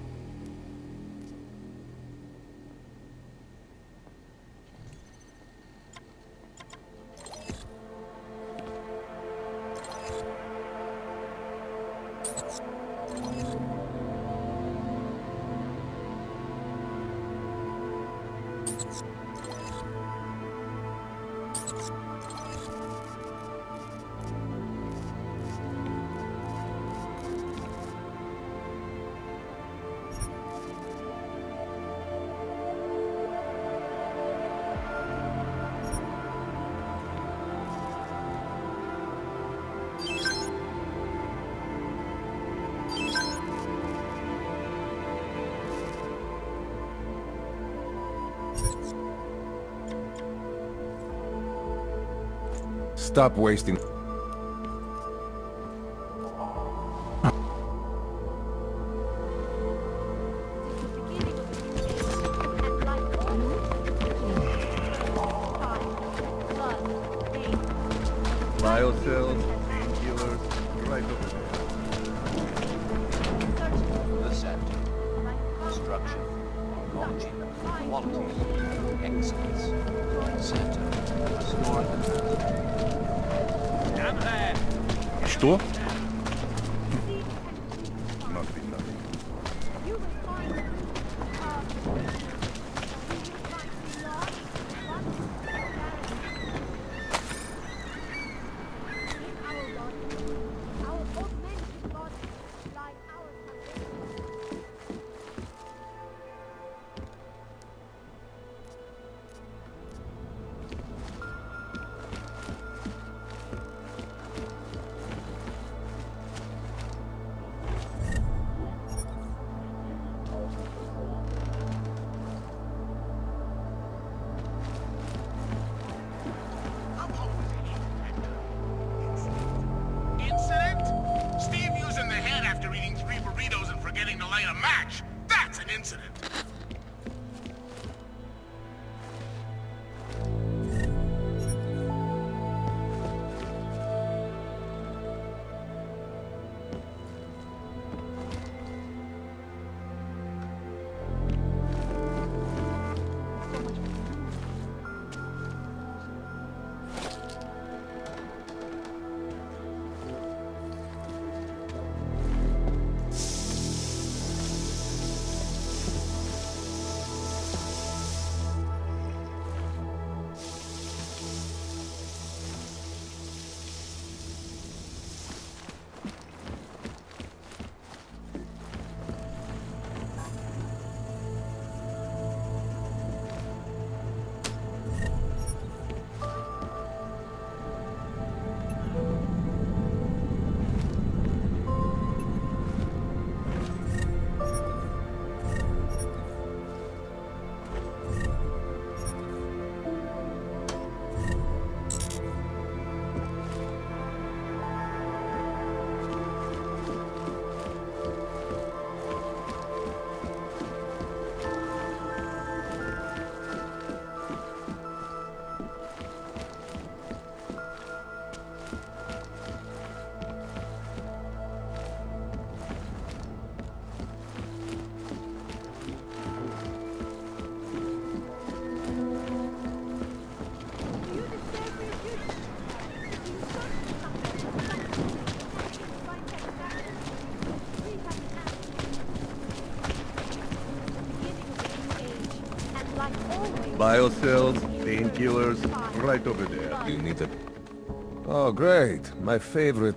Speaker 14: Stop wasting...
Speaker 2: Biocells, painkillers, right over there.
Speaker 8: The center. Structure. Longevity. Quality. Excellence. Center. Restore the
Speaker 13: Что?
Speaker 14: Must be nothing.
Speaker 3: Incident? Steve using the head after eating 3 burritos and forgetting to light a match. That's an incident.
Speaker 2: Biocells, painkillers, right over there.
Speaker 14: You need it. Oh, great. My favorite.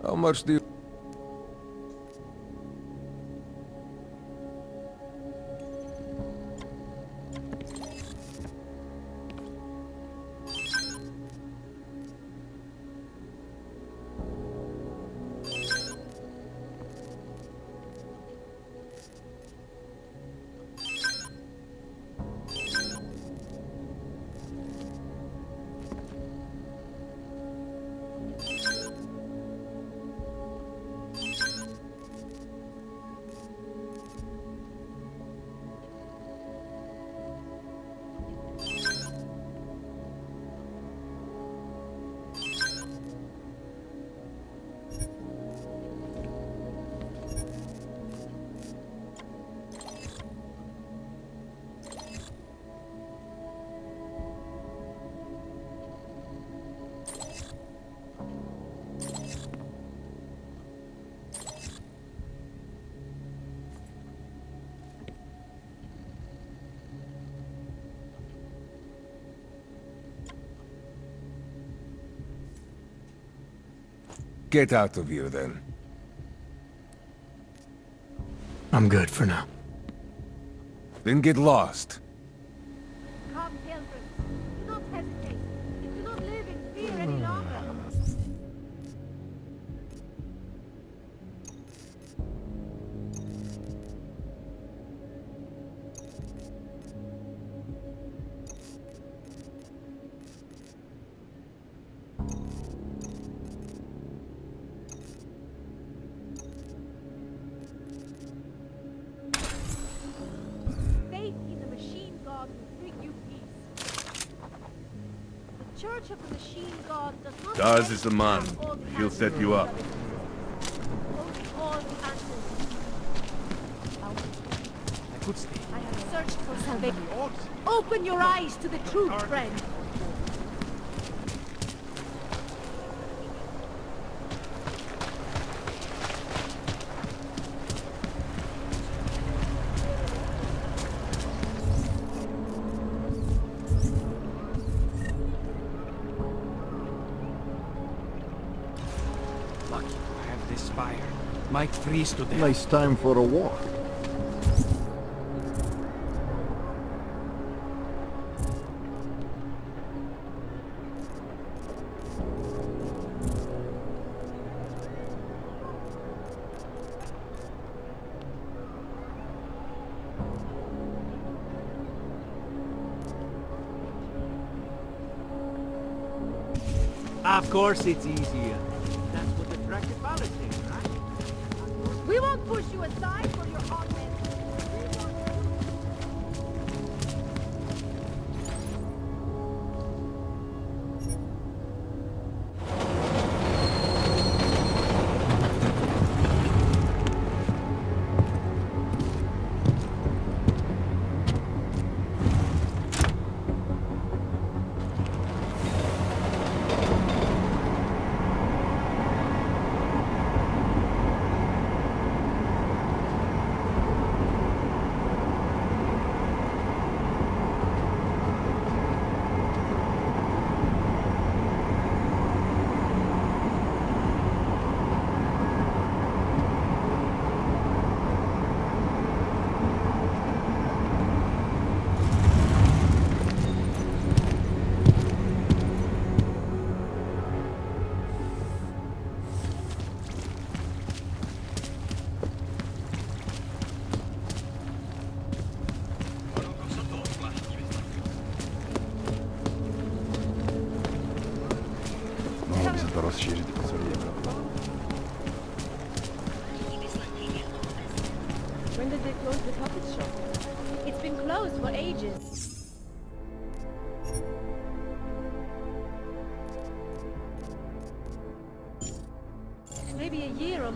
Speaker 14: How much do you... Get out of here, then.
Speaker 1: I'm good for now.
Speaker 14: Then get lost.
Speaker 6: Come, pilgrims. Do not hesitate. Do not live in fear any longer. Church of the Machine God does not...
Speaker 13: Daz is the man. He'll set you up.
Speaker 6: All the answers.
Speaker 12: I could stay.
Speaker 6: I have searched for salvation. Open your eyes to the truth, friend.
Speaker 12: Might freeze to death.
Speaker 21: Nice time for a walk.
Speaker 12: Of course it's easier. That's what the practice policy is, right?
Speaker 6: We won't push you aside for your augment.
Speaker 21: Rozšířit celý Evropu.
Speaker 6: When did they close the puppet shop? It's been closed for ages. Maybe a year or